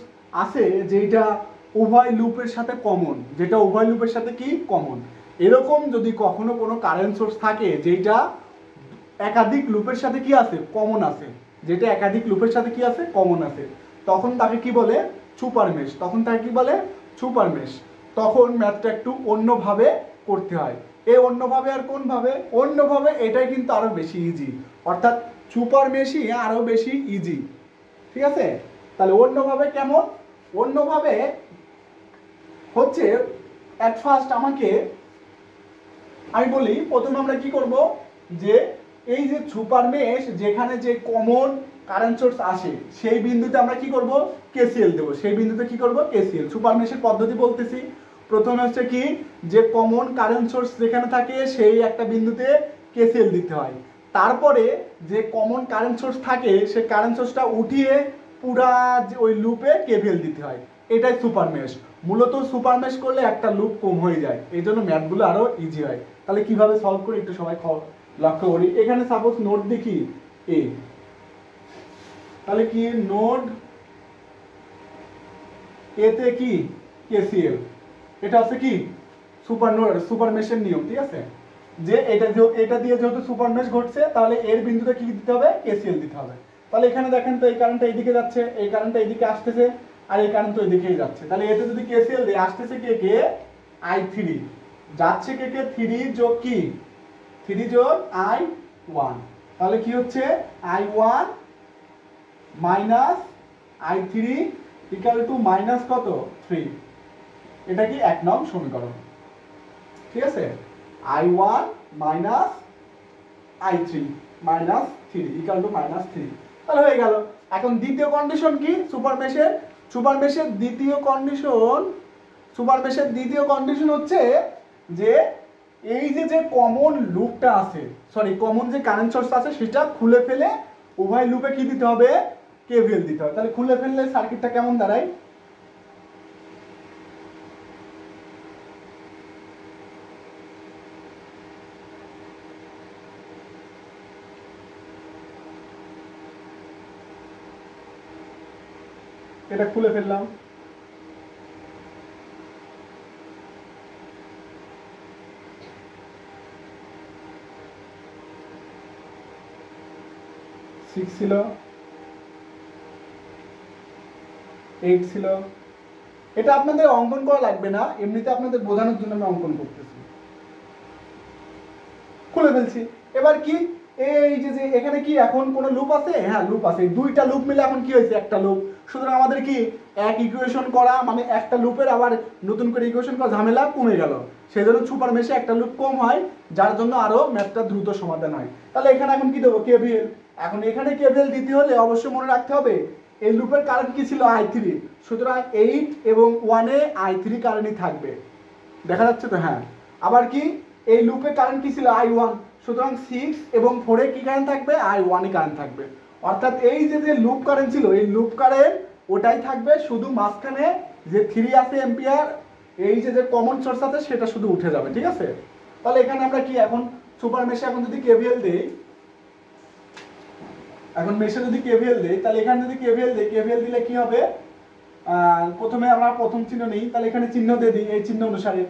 আছে যেটা উভয় লুপের সাথে কমন, যেটা উভয় লুপের সাথে কি কমন। এরকম যদি কখনো কোনো কারেন্ট সোর্স থাকে যেটা একাধিক লুপের সাথে কি আছে, কমন আছে, যেটা একাধিক লুপের সাথে কি আছে, কমন আছে, তখন তাকে কি বলে, সুপার মেশ। তখন তাকে কি বলে, সুপার মেশ। তখন ম্যাথটা একটু অন্যভাবে করতে হয়। এই অন্যভাবে আর কোন ভাবে, অন্যভাবে এটাই কিন্তু আরো বেশি ইজি, অর্থাৎ সুপার মেশই আরো বেশি ইজি, ঠিক আছে। তাহলে অন্যভাবে কেমন, অন্যভাবে হচ্ছে এট ফার্স্ট আমাকে আমি বলি, প্রথমে আমরা কি করব, যে এই যে সুপার মেশ যেখানে যে কমন কারেন্ট সোর্স আসে সেই বিন্দুতে আমরা কি করব, কেসিএল দেব। সেই বিন্দুতে কি করব, কেসিএল। সুপার মেশের পদ্ধতি বলতেছি, প্রথমে হচ্ছে কি, যে কমন কারেন্ট সোর্স যেখানে থাকে সেই একটা বিন্দুতে কেসিএল দিতে হয়। তারপরে যে কমন কারেন্ট সোর্স থাকে সেই কারেন্ট সোর্সটা উঠিয়ে পুরা ওই লুপে কেভিএল দিতে হয়। এটাই সুপার মেশ। মূলত সুপার মেশ করলে একটা লুপ কম হয়ে যায়, এই জন্য ম্যাথগুলো আরো ইজি হয়। তাহলে কিভাবে সলভ করি একটু সবাই লক্ষ্য করি। এখানে সাপোজ নোড দেখি এ, তাহলে কি নোড এতে কি কেসিএল, এটা হচ্ছে কি সুপার মেশের নিয়ম, ঠিক আছে। যে এটা দিয়ে যেহেতু সুপার মেশ ঘটছে, তাহলে এর বিন্দুতে কি দিতে হবে, কেসিএল দিতে হবে। তাহলে এখানে দেখেন তো এই কারেন্টটা এইদিকে যাচ্ছে, এই কারেন্টটা এইদিকে আসতেছে, আর এই কারেন্ট তো এইদিকেই যাচ্ছে। তাহলে এতে যদি কেসিএল দেয়, আসতেছে কে I3, যাচ্ছে কে 3 যোগ কি 3 যোগ I1, তাহলে কি হচ্ছে I1 minus I3 equal to minus কত 3। এটা কি 1 নং সমীকরণ, ঠিক আছে। I1 minus I3 minus 3 equal to minus 3, তাহলে হয়ে গেল। এখন দ্বিতীয় কন্ডিশন কি, সুপার মেশের দ্বিতীয় কন্ডিশন হচ্ছে যে এই যে কমন লুপটা আছে, সরি কমন যে কারেন্ট সোর্স আছে সেটা খুলে ফেলে উভয় লুপে কি দিতে হবে, কেভিএল দিতে হবে। তাহলে খুলে ফেললে সার্কিটটা কেমন দাঁড়ায়, এটা খুলে ফেললাম, সিক্স ছিল, 8 ছিল। এটা আপনাদের অঙ্কন করা লাগবে না, এমনিতে আপনাদের বোঝানোর জন্য আমি অঙ্কন করতেছি। খুলে ফেলছি। এবার কি, এই যে এখানে কি এখন কোনো লুপ আছে, হ্যাঁ লুপ আছে, দুইটা লুপ মিলে এখন কি হয়েছে, একটা লুপ। সুতরাং আমাদের কি এক ইকুয়েশন করা মানে একটা লুপের আবার নতুন করে ইকুয়েশন করা ঝামেলা কমে গেল। সেই জন্য সুপার মেশে একটা লুপ কম হয়, যার জন্য আরো ম্যাথটা দ্রুত সমাধান হয়। তাহলে এখানে এখন কি দেবো, কেভিএল। এখন এখানে কেভিএল দিতে হলে অবশ্যই মনে রাখতে হবে এই লুপের কারেন্ট কি ছিল, I3, সুতরাং 8 এবং 1 এ I3 কারেন্টই থাকবে, দেখা যাচ্ছে তো, হ্যাঁ। আবার কি এই লুপে কারেন্ট কি ছিল, I1, সুতরাং 6 এবং 4 এ কি কারেন্ট থাকবে, I1 এ কারেন্ট থাকবে। অর্থাৎ এই যে লুপ কারেন্ট ছিল এই লুপ কারেন্ট ওটাই থাকবে, শুধু মাঝখানে যে 3 আছে এম্পিয়ার এই যে কমন সোর্স আছে সেটা শুধু উঠে যাবে, ঠিক আছে। তাহলে এখানে আমরা কি এখন সুপার মেশে এখন যদি কেভিএল দেই, এখন মেশে যদি কেভিএল দেই, তাহলে এখানে যদি কেভিএল দেই, কেভিএল দিলে কি হবে, প্রথমে আমরা প্রথম চিহ্ন নেই, তাহলে এখানে চিহ্ন দিয়ে দিই এই চিহ্ন অনুসারে,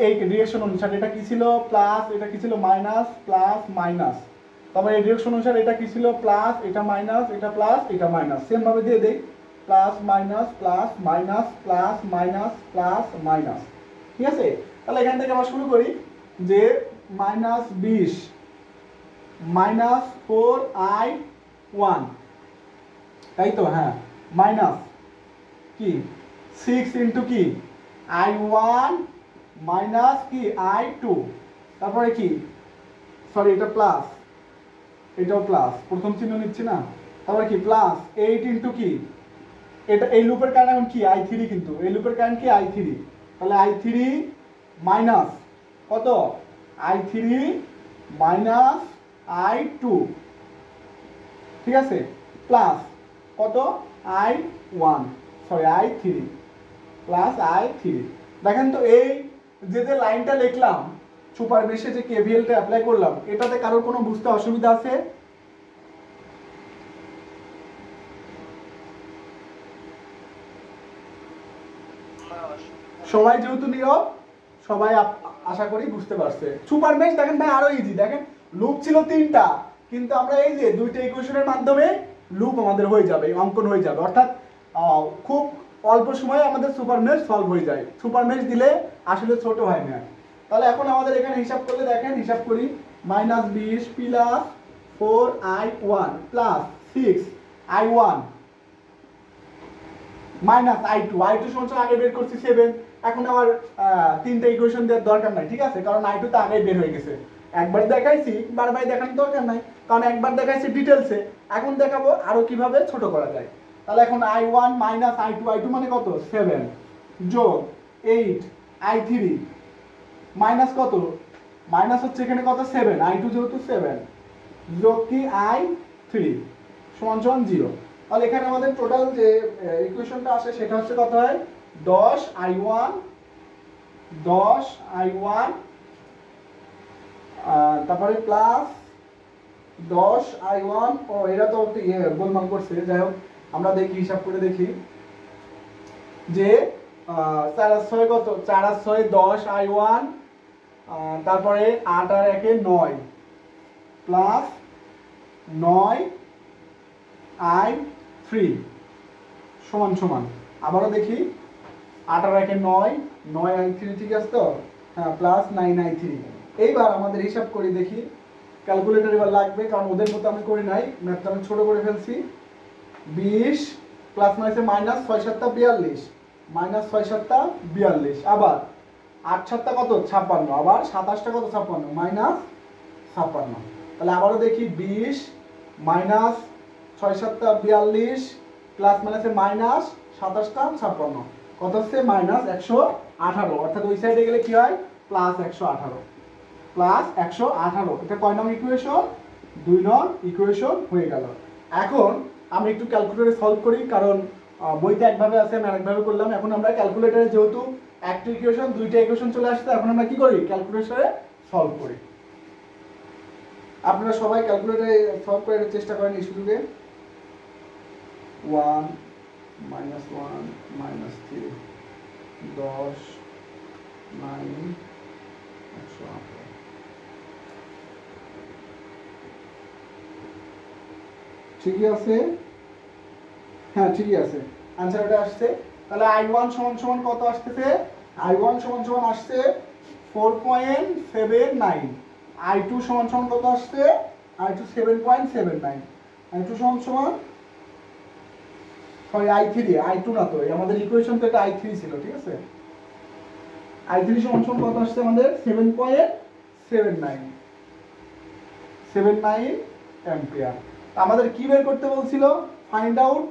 এই ডিরেকশন অনুসারে এটা কি ছিল প্লাস, এটা কি ছিল মাইনাস, প্লাস মাইনাস, তারপর এই ডিরেকশন অনুসারে এটা কি ছিল প্লাস, এটা মাইনাস, এটা প্লাস, এটা মাইনাস, সেম ভাবে দিয়ে দেই plus minus plus minus plus minus plus minus, ঠিক আছে। তাহলে এখান থেকে আমরা শুরু করি যে মাইনাস 20 মাইনাস 4i1, তাই তো, হ্যাঁ, মাইনাস কি 6 ইন্টু কি i1 মাইনাস কি i2, তারপরে কি সরি এটা প্লাস, এটাও প্লাস, প্রথম চিহ্ন নিচ্ছি না, তারপরে কি প্লাস 8 ইন্টু কি এটা, এই লুপের কারেন্ট এখন কি i3, কিন্তু এই লুপের কারেন্ট কি i3, তাহলে i3 মাইনাস কত i3 মাইনাস i2, ঠিক আছে, প্লাস কত i1 sorry i3 plus i3। দেখেন তো এই যে লাইনটা লিখলাম সুপার মেশে যে কেভিএলটা অ্যাপ্লাই করলাম, এটাতে কারোর কোনো বুঝতে অসুবিধা আছে? সবাই যেহেতু নীরব, সবাই আশা করি বুঝতে পারছে। সুপার মেশ দেখেন ভাই আরো ইজি, দেখেন লুপ ছিল 3টা, কিন্তু আমরা এই যে 2টা ইকুয়েশনের মাধ্যমে লুপ আমাদের হয়ে যাবে, অঙ্কন হয়ে যাবে, অর্থাৎ খুব অল্প সময়ে আমাদের সুপার মেশ সলভ হয়ে যায়। সুপার মেশ দিলে আসলে ছোট হয় না। তাহলে এখন আমাদের এখানে হিসাব করলে দেখেন, হিসাব করি minus 20 plus 4i1 plus 6i1 minus i2, i2 সমান আগে বের করছি 7, এখন আবার 3টা ইকুয়েশন দেওয়ার দরকার নাই, ঠিক আছে, কারণ i2 তো আগেই বের হয়ে গেছে। একবার দেখাইছি, বারবার দেখানোর দরকার নাই, কারণ একবার দেখাইছি ডিটেলসে, এখন দেখাবো আরো কিভাবে ছোট করা যায়। তাহলে এখন i1 মাইনাস i2, i2 মানে কত 7 যোগ 8 i3 মাইনাস কত, মাইনাস হচ্ছে এখানে কত 7, i2 যেহেতু 7 যোগ কি i3 সমান সমান 0। তাহলে এখানে আমাদের টোটাল যে ইকুয়েশনটা আসে সেটা হচ্ছে কত হয় 10i1 তারপরে প্লাস 10i1, ও এটা তো গোলমাল করছে, যাই হোক আমরা দেখি হিসাব করে দেখি যে 4 আর 6 কত, 4 আর 6 10i1, তারপরে 8 আর 1 9 প্লাস 9i3 সমান সমান, আবারও দেখি 8 আর 1 9 9i3, ঠিক আছে তো, হ্যাঁ, প্লাস 9i3। এইবার আমাদের হিসাব করি দেখি, ক্যালকুলেটর এবার লাগবে, কারণ ওদের মতো আমি করি নাই, ম্যাথটা আমি ছোট করে ফেলছি। 20 প্লাস মাইনাসে মাইনাস 6 7 42, মাইনাস 6 7 42, আবার 8 7 কত 56, আবার 27 কত 56 মাইনাস 56। তাহলে আবারও দেখি 20 মাইনাস 6 7 42 প্লাস মাইনাসে মাইনাস 27 56 কত হচ্ছে মাইনাস 118, অর্থাৎ ওই সাইডে গেলে কি হয় প্লাস 118, প্লাস 118। এটা কয় নং ইকুয়েশন, 2 নং ইকুয়েশন হয়ে গেল। এখন আমি একটু ক্যালকুলেটরে সলভ করি, কারণ বইতে একভাবে আছে আমি আরেকভাবে করলাম। এখন আমরা ক্যালকুলেটরে যেহেতু একটা ইকুয়েশন 2টা ইকুয়েশন চলে আসছে, এখন আমরা কি করি ক্যালকুলেটরে সলভ করি। আপনারা সবাই ক্যালকুলেটরে সলভ করার চেষ্টা করেন এই সুযোগে। 1 -1 -3 10 9 108, ঠিকই আছে, হ্যাঁ ঠিকই আছে, आंसर এটা আসছে। তাহলে i1 সমান সমান কত আসছে, i1 সমান সমান আসছে 4.79, i2 সমান সমান কত আসছে, i2 7.79, i2 সমান সমান সরি i3, i2 না তো, আমাদের ইকুয়েশন তো এটা i3 ছিল, ঠিক আছে, i3 সমান সমান কত আসছে আমাদের 7.79 অ্যাম্পিয়ার। আমাদের কি বের করতে বলছিল, ফাইন্ড আউট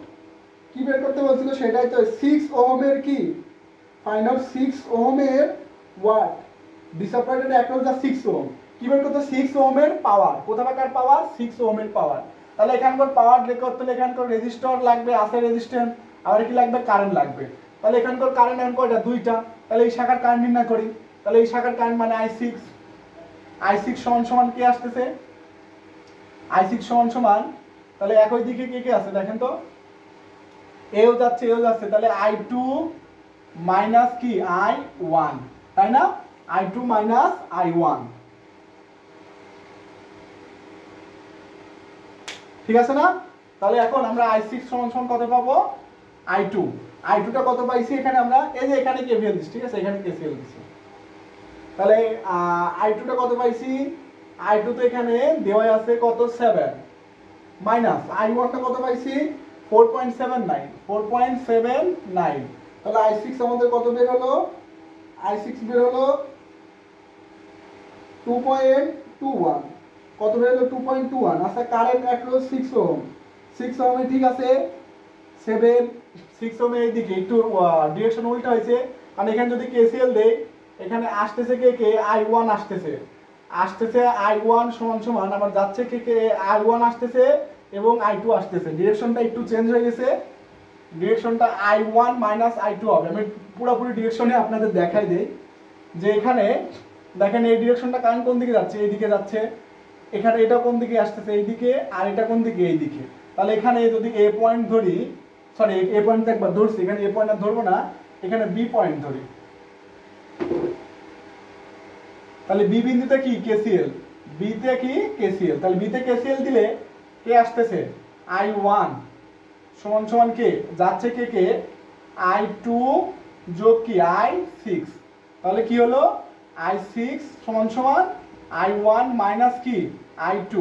কি বের করতে বলছিল, সেটাই তো 6 ওহমের কি ফাইন্ড আউট 6 ওহমের ওয়াট ডিসঅ্যাপয়েন্টেড অ্যাক্রস দা 6 ওহম। কি বের করতে, 6 ওহমের পাওয়ার, কোথাকার পাওয়ার 6 ওহমের পাওয়ার। তাহলে এখানকার পাওয়ার বের করতে হলে এখানকার রেজিস্টর লাগবে, আছে রেজিস্ট্যান্স, আবার কি লাগবে, কারেন্ট লাগবে। তাহলে এখানকার কারেন্ট এখন কয়টা, দুইটা। তাহলে এই শাখার কারেন্ট নির্ণয় করি। তাহলে এই শাখার কারেন্ট মানে I6 সমান সমান কি আসতেছে, I6 সমান সমান, তাহলে একই দিকে কে কে আছে দেখেন তো, এও যাচ্ছে এও যাচ্ছে, তাহলে I2 মাইনাস কি I1, তাই না, I2 মাইনাস I1, ঠিক আছে না। তাহলে এখন আমরা I6 সমান সমান কত পাবো, I2টা কত পাইছি এখানে আমরা, এই যে এখানে KVL দিচ্ছি, ঠিক আছে, এখানে KCL দিচ্ছি। তাহলে I2টা কত পাইছি, I2 তো এখানে দেওয়া আছে কত 7, মাইনাস I1টা কত পাইছি 4.79, তাহলে I6 আমাদের কত বের হলো, I6 বের হলো 2.21, কত বের হলো 2.21। আচ্ছা কারেন্ট একটু 6 ওহম, 6 ওহমে ঠিক আছে 6 ওহমে এইদিকে একটু ডিরেকশন উল্টা হয়েছে, কারণ এখানে যদি KCL দেই, এখানে আসতেছে কে I1 আসতেছে I1 সমান সমান, আবার যাচ্ছে কে I1 আসতেছে এবং I2 আসতেছে, ডিরেকশনটা একটু চেঞ্জ হয়ে গেছে, ডিরেকশনটা I1 মাইনাস I2 হবে। আমি পুরোপুরি ডিরেকশনে আপনাদের দেখাই দেই যে এখানে দেখেন এই ডিরেকশনটা কারেন্ট কোন দিকে যাচ্ছে, এইদিকে যাচ্ছে, এখানে এটা কোন দিকে আসতেছে এইদিকে, আর এটা কোন দিকে এইদিকে। তাহলে এখানে যদি A পয়েন্ট ধরি, সরি A পয়েন্ট একবার ধরছি, এখানে A পয়েন্ট আর ধরবো না, এখানে B পয়েন্ট ধরি, তাহলে B বিন্দুতে কি KCL, B তে কি KCL, তাহলে B তে KCL দিলে কে আসতেছে I1 সমান সমান কে যাচ্ছে কে I2 যোগ কি I6, তাহলে কি হলো I6 সমান সমান I1 মাইনাস কি I2,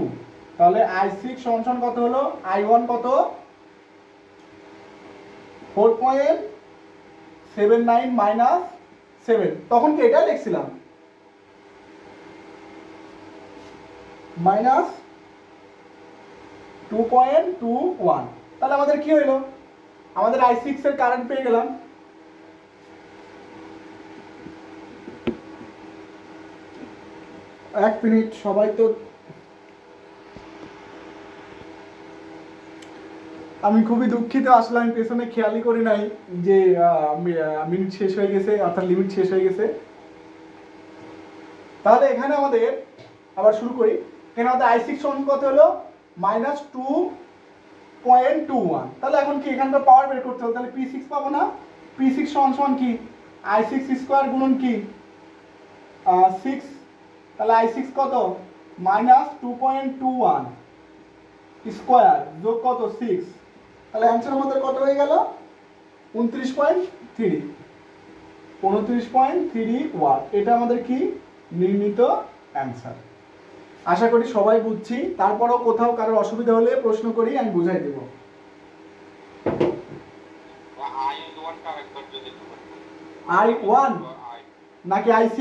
তাহলে I6 সমান সমান কত হলো, I1 কত 4.79 মাইনাস 7, তখন কি এটা লিখছিলাম মাইনাস 2.21, তাহলে আমাদের কি হইলো, আমাদের I6 এর কারেন্ট পেয়ে গেলাম। এক মিনিট, সবাই তো, আমি খুবই দুঃখিত, আসলে আমি পেছনে খেয়ালই করি নাই যে মিনিট শেষ হয়ে গেছে, অর্থাৎ লিমিট শেষ হয়ে গেছে। তাহলে এখানে আমাদের আবার শুরু করি, এখানে আমাদের I6 সমান কত হলো মাইনাস 2.21, তাহলে এখন কি এখানকার পাওয়ার বের করতে হবে, তাহলে P6 পাবো না, P6 সমান সমান কি I6 স্কয়ার গুণন কি 6, তাহলে I6 কত মাইনাস 2.21 স্কয়ার যোগ কত 6, তাহলে অ্যান্সার আমাদের কত হয়ে গেল 29.3 ওয়াট, এটা আমাদের কি নির্ণীত অ্যান্সার। আশা করি সবাই বুঝছি, তারপরও কোথাও কারোর অসুবিধা হলে প্রশ্ন করি, আমি বুঝাই দেব। I1 নাকি I6,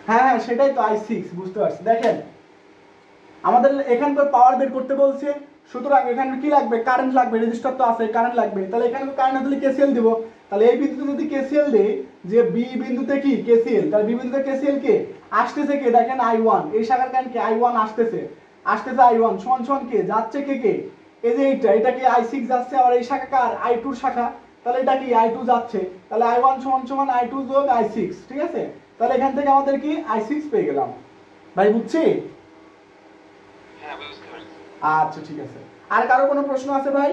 হ্যাঁ হ্যাঁ সেটাই তো I6, বুঝতে পারছি। দেখেন আমাদের এখানকার পাওয়ার বের করতে বলছে, সুতরাং এখানে কি লাগবে, কারেন্ট লাগবে, রেজিস্টার তো আছে, কারেন্ট লাগবে, তাহলে এখানে কারেন্ট দিলে KCL দিব, তাহলে এই বিন্দুতে যদি KCL দেই যে B বিন্দুতে কি KCL, তাহলে B বিন্দুতে KCL কে আসতেছে কে দেখেন I1, এই শাখার কারেন্ট কি I1 আসতেছে I1 সমান সমান কে যাচ্ছে কে এই যে এটা কি I6 যাচ্ছে, আর এই শাখা কার I2 এর শাখা, তাহলে এটা কি I2 যাচ্ছে, তাহলে I1 সমান সমান I2 যোগ I6, ঠিক আছে, তাহলে এখান থেকে আমাদের কি I6 পেয়ে গেলাম। ভাই বুঝছি? আচ্ছা ঠিক আছে, আর কারো কোনো প্রশ্ন আছে ভাই?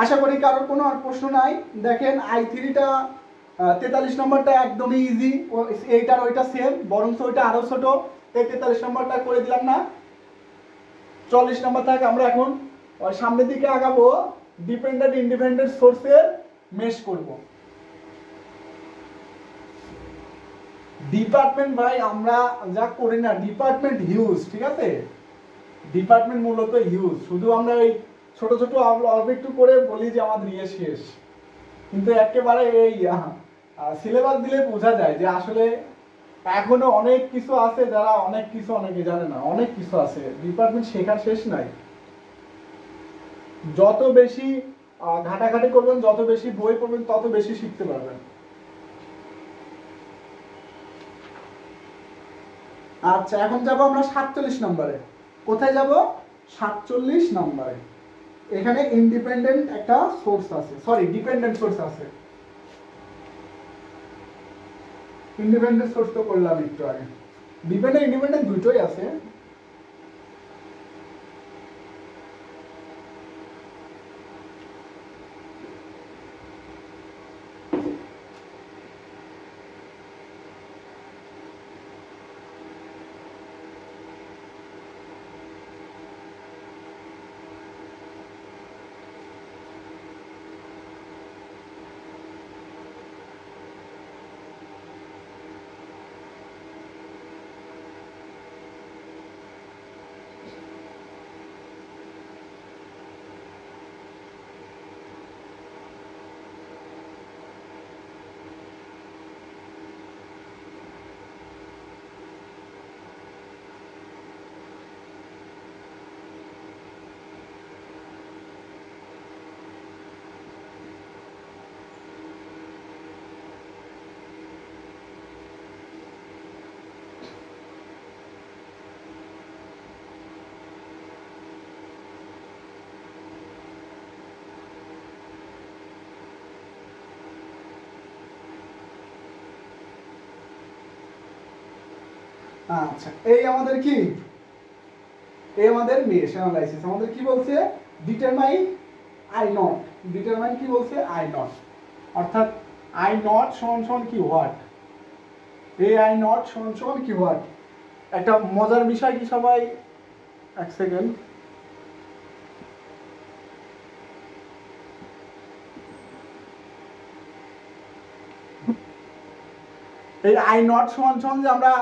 আশা করি কারোর কোনো আর প্রশ্ন নাই। দেখেন I3টা 43 নম্বরটা একদমই ইজি, এইটার ওইটা সেম, বরং ওইটা আরো ছোট, তাই 43 নম্বরটা করে দিলাম না, 40 নম্বর থেকে আমরা এখন সামনের দিকে আগাবো, ডিপেন্ডেন্ট ইন্ডিপেন্ডেন্ট সোর্সের মেশ করব। ডিপার্টমেন্ট ভাই আমরা যা করি না, ডিপার্টমেন্ট হিউজ, ঠিক আছে, ডিপার্টমেন্ট মূলত হিউজ, শুধু আমরা এই ছোট ছোট অল্প একটু করে বলি যে আমাদের ইয়ে শেষ, কিন্তু একেবারে এই সিলেবাস দিলে বোঝা যায় যে আসলে এখনো অনেক কিছু আছে, যারা অনেক কিছু অনেকে জানে না, অনেক কিছু আছে, ডিপার্টমেন্ট শেখার শেষ নাই। যত বেশি ঘাটাঘাটি করবেন, যত বেশি বই পড়বেন তত বেশি শিখতে পারবেন। আচ্ছা, এখন যাব আমরা 47 নম্বরে। কোথায় যাব? 47 নম্বরে। এখানে ইন্ডিপেন্ডেন্ট একটা সোর্স আছে, সরি ডিপেন্ডেন্ট সোর্স আছে। ইন্ডিপেন্ডেন্ট সোর্স তো করলাম একটু আগে, ডিপেন্ডেন্ট ইন্ডিপেন্ডেন্ট দুটোই আছে। আচ্ছা, এই আমাদের কি, এই আমাদের মেশ অ্যানালাইসিস। আমাদের কি বলছে? Determine I not. ডিটারমাইন কি বলছে? I not. অর্থাৎ আই নট সমান সমান কি হোয়াট, এই আই নট সমান সমান কি হোয়াট। একটা মজার বিষয় কি সবাই, এক সেকেন্ড, এই আই নট সমান সমান যে আমরা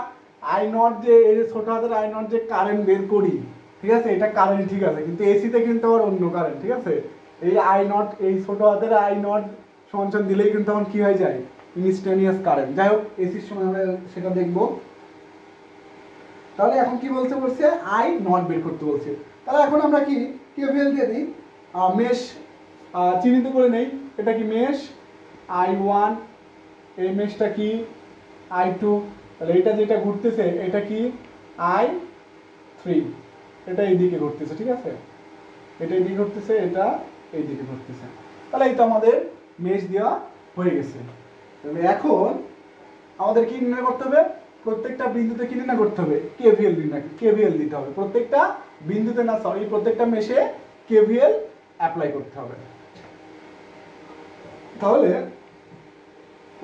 আই নট যে এই যে ছোট হাতের আই নট যে কারেন্ট বের করি, ঠিক আছে, এটা কারেন্ট ঠিক আছে, কিন্তু এসিতে কিন্তু আবার অন্য কারেন্ট, ঠিক আছে। এই আই নট, এই ছোট হাতের আই নট সমান সমান দিলেই কিন্তু তখন কি হয়ে যায়? Instantaneous current. যাই হোক, এসির সময় আমরা সেটা দেখবো। তাহলে এখন কি বলছে? বলছে আই নট বের করতে বলছে। তাহলে এখন আমরা কি কেভিএল দিয়ে দিই, মেশ চিহ্নিত করে নেই। এটা কি মেশ I1, এই মেশটা কি I2, তাহলে এটা যেটা ঘুরতেছে এটা কি I3, এটা এইদিকে ঘুরতেছে, ঠিক আছে, এটা এইদিকে ঘুরতেছে, এটা এইদিকে ঘুরতেছে। তাহলে এই তো আমাদের মেশ দেওয়া হয়ে গেছে। তাহলে এখন আমাদের কি নির্ণয় করতে হবে? প্রত্যেকটা বিন্দুতে কি নির্ণয় করতে হবে? কেভিএল নির্ণয়, কেভিএল দিতে হবে প্রত্যেকটা বিন্দুতে, না সরি প্রত্যেকটা মেশে কেভিএল অ্যাপ্লাই করতে হবে। তাহলে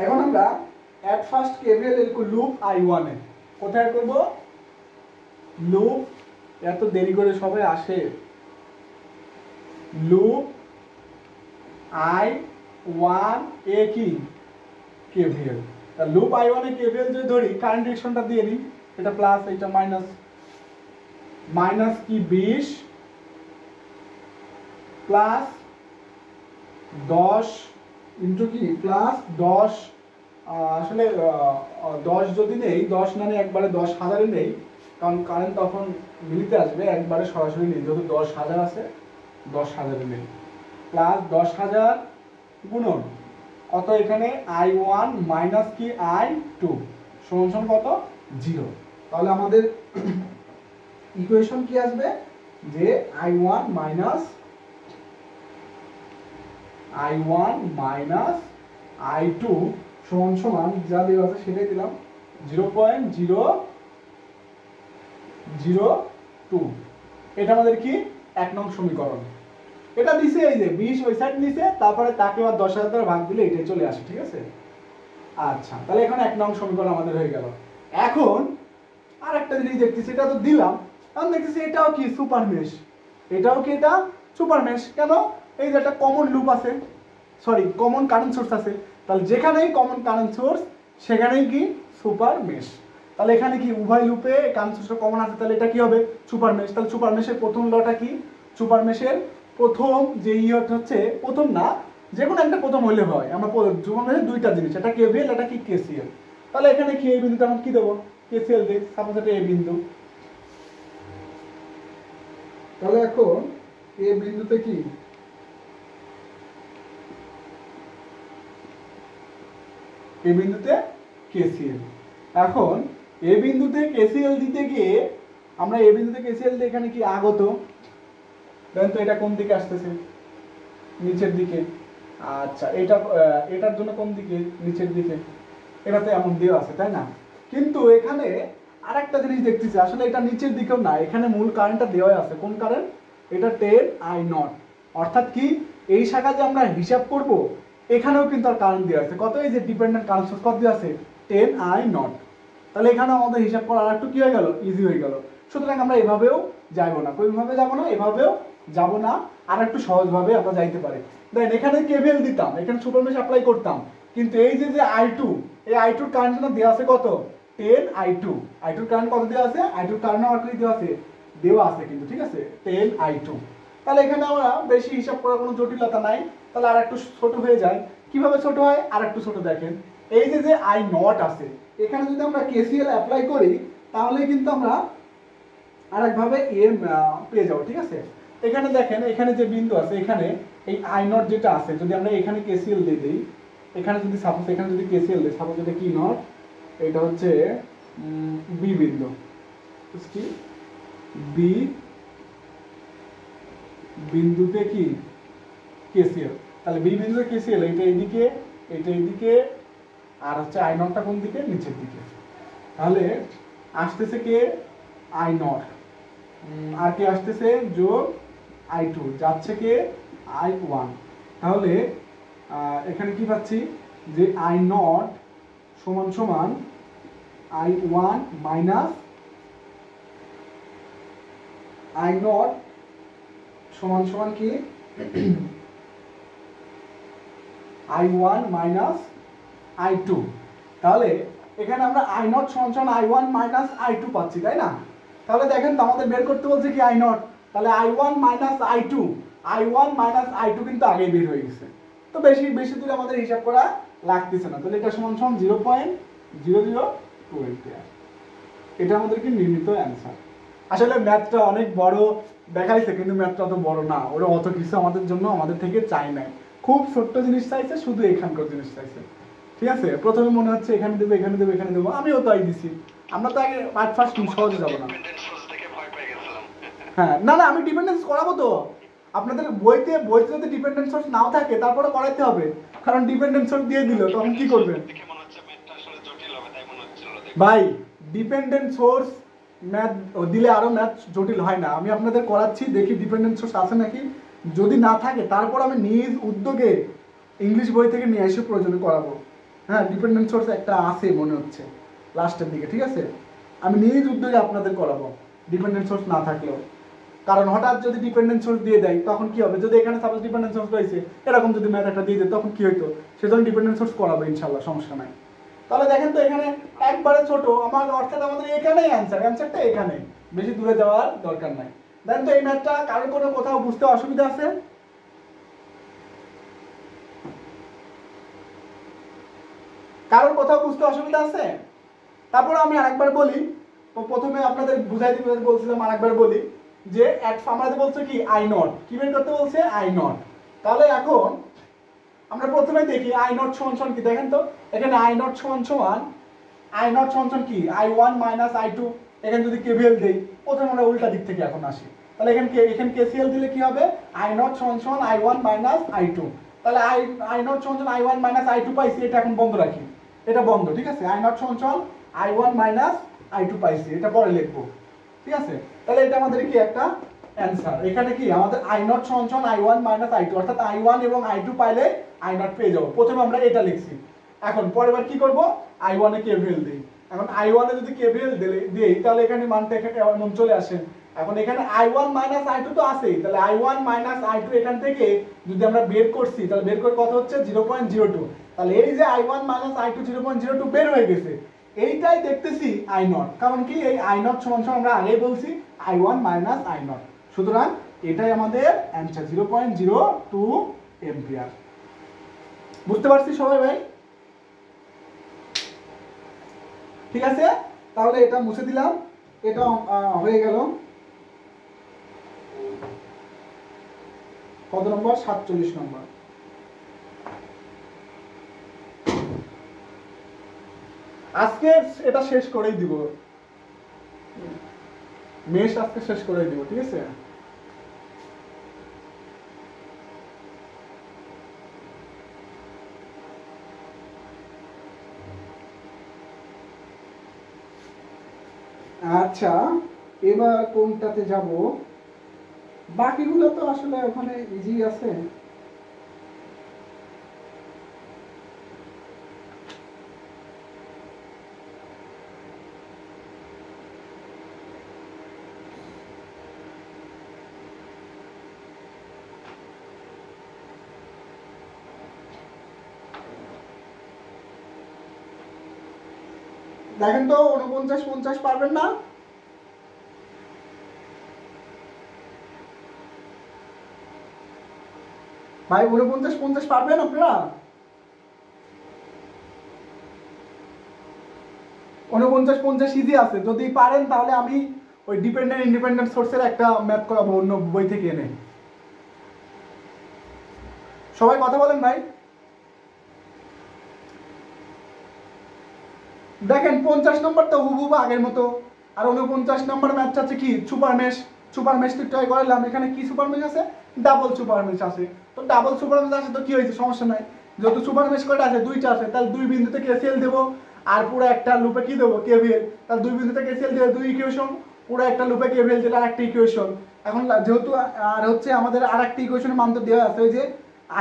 এখন আমরা at first KVL loop I1 এ কোথায় করব? লুপ, এত দেরি করে সবাই আসে, লুপ I1 এ কি KVL। তাহলে লুপ I1 এ KVL যদি ধরি, কারেন্ট ডিরেকশনটা দিয়ে নিই, এটা প্লাস, এটা মাইনাস, মাইনাস কি 20 প্লাস 10 ইন্টু কি প্লাস 10, আসলে 10 যদি নেই, 10 না নিয়ে একবারে 10,000-এ নেই, কারণ কারেন্ট তখন মিলিতে আসবে, একবারে সরাসরি নেই, যেহেতু 10,000 আছে 10,000-এ নেই, প্লাস 10,000 গুণন কত, এখানে I1 মাইনাস কি I2 সমান সমান কত? 0। তাহলে আমাদের ইকুয়েশন কি আসবে? যে I1 মাইনাস I2 সমান সমান যা দেওয়া আছে সেটাই দিলাম, 0.002। এটা আমাদের কি 1 নং সমীকরণ। এটা দিছে এই যে 20 ওই সাইড নিছে, তারপরে তাকে আবার 10,000 দ্বারা ভাগ দিলে এটাই চলে আসে, ঠিক আছে। আচ্ছা, তাহলে এখন 1 নং সমীকরণ আমাদের হয়ে গেল। এখন আর একটা জিনিস দেখতেছি, এটা তো দিলাম, এখন দেখতেছি এটাও কি সুপার মেশ, এটাও কি এটা সুপার মেশ। কেন? এই যে একটা কমন লুপ আছে, সরি কমন কারেন্ট সোর্স আছে, তাহলে যেখানেই কমন কারেন্ট সোর্স সেখানেই কি সুপার মেশ। তাহলে এখানে কি উভয় লুপে কারেন্ট সোর্সটা কমন আছে, তাহলে এটা কি হবে? Super mesh. তাহলে সুপার মেশের প্রথম লটা কি? সুপার মেশের প্রথম যে হচ্ছে, প্রথম না, যে কোনো একটা প্রথম হইলে হয়, আমরা সুপার মেশের দুইটা জিনিস, এটা কেভিএল, এটা কি কেসিএল। তাহলে এখানে কি এই বিন্দুতে আমরা কি দেবো? কেসিএল দিই, সাপোজ এটা এই বিন্দু। তাহলে এখন এই বিন্দুতে কি এ বিন্দুতে কেসিএল। এখন এ বিন্দুতে কেসিএল দিতে গিয়ে আমরা এ বিন্দুতে কেসিএল দিয়ে এখানে কি আগত, দেখেন তো এটা কোন দিকে আসতেছে, নিচের দিকে। আচ্ছা এটার জন্য কোন দিকে, নিচের দিকে। এটাতে এমন দেওয়া আছে তাই না, কিন্তু এখানে আরেকটা জিনিস দেখতেছি, আসলে এটা নিচের দিকেও না, এখানে মূল কারেন্টটা দেওয়া আছে। কোন কারেন্ট? এটা 10I0। অর্থাৎ কি এই শাখা যে আমরা হিসাব করব এখানেও কিন্তু আর কারেন্ট দেওয়া আছে কত, এই যে ডিপেন্ডেন্ট কারেন্ট সোর্স কত দেওয়া আছে 10I0। তাহলে এখানে আমাদের হিসাব করা আরেকটু কি হয়ে গেল, ইজি হয়ে গেল। সুতরাং আমরা এভাবেও যাবো না, কোনোভাবে যাবো না, এভাবেও যাব না, আর একটু সহজভাবে আমরা যাইতে পারি। দেখেন এখানে কেভিএল দিতাম, এখানে সুপার মেশ অ্যাপ্লাই করতাম, কিন্তু এই যে I2, এই I2 কারেন্ট দেওয়া আছে কত 10I2। I2 কারেন্ট কত দেওয়া আছে, I2 কারেন্ট আমার কি দেওয়া আছে কিন্তু, ঠিক আছে 10I2। তাহলে এখানে আমরা বেশি হিসাব করার কোনো জটিলতা নাই, তাহলে আর একটু ছোট হয়ে যায়। কিভাবে ছোট হয়, আর একটু ছোট দেখেন, এই যে I0 আছে, এখানে যদি আমরা কেসিএল অ্যাপ্লাই করি তাহলে কিন্তু আমরা আরেকভাবে পেয়ে যাবো, ঠিক আছে। এখানে দেখেন এখানে যে বিন্দু আছে, এখানে এই I0 যেটা আছে, যদি আমরা এখানে কেসিএল দিয়ে দিই, এখানে যদি সাপোজ এখানে যদি কেসিএল দিই, সাপোজ এটা কি নট, এটা হচ্ছে বি বিন্দু, কি বি বিন্দুতে কি কেসিএল, তাহলে বি বিন্দুতে কেসিএল, এটা এইদিকে, এটা এইদিকে, আর হচ্ছে I0টা কোন দিকে, নিচের দিকে। তাহলে আসতেছে কে I0, আর কে আসতেছে যোগ I2, যাচ্ছে কে I1। তাহলে এখানে কি পাচ্ছি যে I0 সমান সমান I1 মাইনাস I0 সমান সমান কি I1 মাইনাস I2। তাহলে এখানে আমরা I0 সমান সমান I1 মাইনাস I2 পাচ্ছি, তাই না। তাহলে দেখেন তো আমাদের বের করতে বলছে কি I0, তাহলে I1 minus I2, I1 minus I2 কিন্তু আগেই বের হয়ে গেছে, তো বেশি দূরে আমাদের হিসাব করা লাগতেছে না। তাহলে এটা সমান সমান 0.002 এম্পিয়ার। এটা আমাদের কি নির্ণীত অ্যান্সার। আসলে ম্যাথটা অনেক বড় দেখাইছে, কিন্তু ম্যাথটা অত বড় না, ওরা অত কিছু আমাদের জন্য আমাদের থেকে চাই নাই, খুব ছোট্ট জিনিস চাইছে, শুধু এখানকার জিনিস চাইছে, ঠিক আছে। প্রথমে মনে হচ্ছে এখানে দেবো, এখানে দেবো, এখানে দেবো, আমিও তাই দিছি। আমরা তো আগে ফার্স্ট সহজে যাবো না। হ্যাঁ না আমি ডিপেন্ডেন্স করাবো তো, আপনাদের বইতে যদি ডিপেন্ডেন্ট সোর্স নাও থাকে তারপরে করাইতে হবে, কারণ ডিপেন্ডেন্ট সোর্স দিয়ে দিল তখন কি করবেন ভাই। ডিপেন্ডেন্ট সোর্স ম্যাথ দিলে আরো ম্যাথ জটিল হয় না। আমি আপনাদের করাচ্ছি, দেখি ডিপেন্ডেন্ট সোর্স আছে নাকি, যদি না থাকে তারপর আমি নিজ উদ্যোগে ইংলিশ বই থেকে নিয়ে এসে প্রয়োজনে করাবো। হ্যাঁ ডিপেন্ডেন্ট সোর্স একটা আছে মনে হচ্ছে লাস্টের দিকে, ঠিক আছে, আমি নিজ উদ্যোগে আপনাদের করাবো ডিপেন্ডেন্ট সোর্স না থাকলেও। কারণ হঠাৎ যদি ডিপেন্ডেন্ট সোর্স দিয়ে দেয় তখন কি হবে, যদি এখানে সাপোজ ডিপেন্ডেন্ট সোর্স রয়েছে এরকম যদি ম্যাথ একটা দিয়ে দেয় তখন কি হইতো, সেজন্য ডিপেন্ডেন্ট সোর্স করাবো ইনশাআল্লাহ, সমস্যা নাই। তাহলে দেখেন তো এখানে একবারে ছোট আমার, অর্থাৎ আমাদের এখানেই অ্যান্সারটা এখানে, বেশি দূরে যাওয়ার দরকার নাই। দেখেন তো এই ম্যাথটা কারোর কোনো কোথাও বুঝতে অসুবিধা আছে? কারোর কোথাও বুঝতে অসুবিধা আছে? তারপর আমি আরেকবার বলি, প্রথমে আপনাদের বুঝাই দিতে বলছিলাম, আরেকবার বলি যে আমাদের বলছে কি I0, কি বের করতে বলছে I0। তাহলে এখন আমরা প্রথমে দেখি I0 সমান কি, দেখেন তো এখানে I0 সমান কি I1 মাইনাস I2। এখানে যদি কেভিএল দেই, প্রথমে আমরা উল্টা দিক থেকে এখন আসি, তাহলে এখানে কেসিএল দিলে কি হবে I0 সমান I1 মাইনাস I2। তাহলে I0 সমান I1 মাইনাস I2 পাইছি, এটা এখন বন্ধ রাখি, এটা বন্ধ, ঠিক আছে। I0 সমান I1 মাইনাস I2 পাইছি, এটা পরে লিখবো, ঠিক আছে। তাহলে এটা আমাদের কি একটা অ্যানসার। এখানে কি আমাদের I0 সমান I1 মাইনাস I2, অর্থাৎ I1 এবং I2 পাইলে I0 পেয়ে যাবো। প্রথমে আমরা এটা লিখছি, এখন পরের বার কি করব I1 এ কেভিএল দেই। এখন I1 এ যদি কেভিএল দেই তাহলে এখানে মানটা এখানে এমন চলে আসে। এখন এখানে I1 মাইনাস I2 তো আছেই, তাহলে I1 মাইনাস I2 এখান থেকে যদি আমরা বের করছি তাহলে বের করে কত হচ্ছে 0.02। তাহলে এই যে I1 মাইনাস I2 0.02 বের হয়ে গেছে, এইটাই দেখতেছি I0, কারণ কি এই I0 সমান আমরা আগেই বলছি I1 মাইনাস I0। সুতরাং এটাই আমাদের অ্যানসার 0.02 এম্পিয়ার। বুঝতে পারছি সবাই ভাই? ঠিক আছে, তাহলে এটা মুছে দিলাম, এটা হয়ে গেল কত নম্বর, 47 নম্বর। আজকে এটা শেষ করেই দিব, মেশ আজকে শেষ করেই দিব, ঠিক আছে। আচ্ছা এবার কোনটাতে যাব, বাকিগুলো তো আসলে ওখানে ইজি আছে। দেখেন তো 49-50 পারবেন না? ভাই 49-50 পারবেন আপনারা? 49-50 ইজি আছে, যদি পারেন তাহলে আমি ওই ডিপেন্ডেন্ট ইন্ডিপেন্ডেন্ট সোর্সের একটা ম্যাথ করাবো অন্য বই থেকে এনে। সবাই কথা বলেন ভাই। দেখেন 50 নম্বর তো হুবহু আগের মতো, আর 49 নম্বর ম্যাথটা আছে কি সুপার মেশ। সুপার মেশ তো ট্রাই করলাম, এখানে কি সুপার মেশ আছে, ডাবল সুপার মেশ আছে। তো ডাবল সুপার মেশ আছে তো কি হয়েছে, সমস্যা নাই। যেহেতু সুপার মেশ কয়টা আছে, দুইটা আছে, তাহলে দুই বিন্দুতে কেসিএল দেবো, আর পুরো একটা লুপে কি দেবো, কেভিএল। তাহলে দুই বিন্দুতে কেসিএল দিলে দুই ইকুয়েশন, পুরো একটা লুপে কেভিএল দিলে আরেকটা ইকুয়েশন। এখন যেহেতু আর হচ্ছে আমাদের আরেকটা ইকুয়েশনের মান তো দেওয়া আছে, ওই যে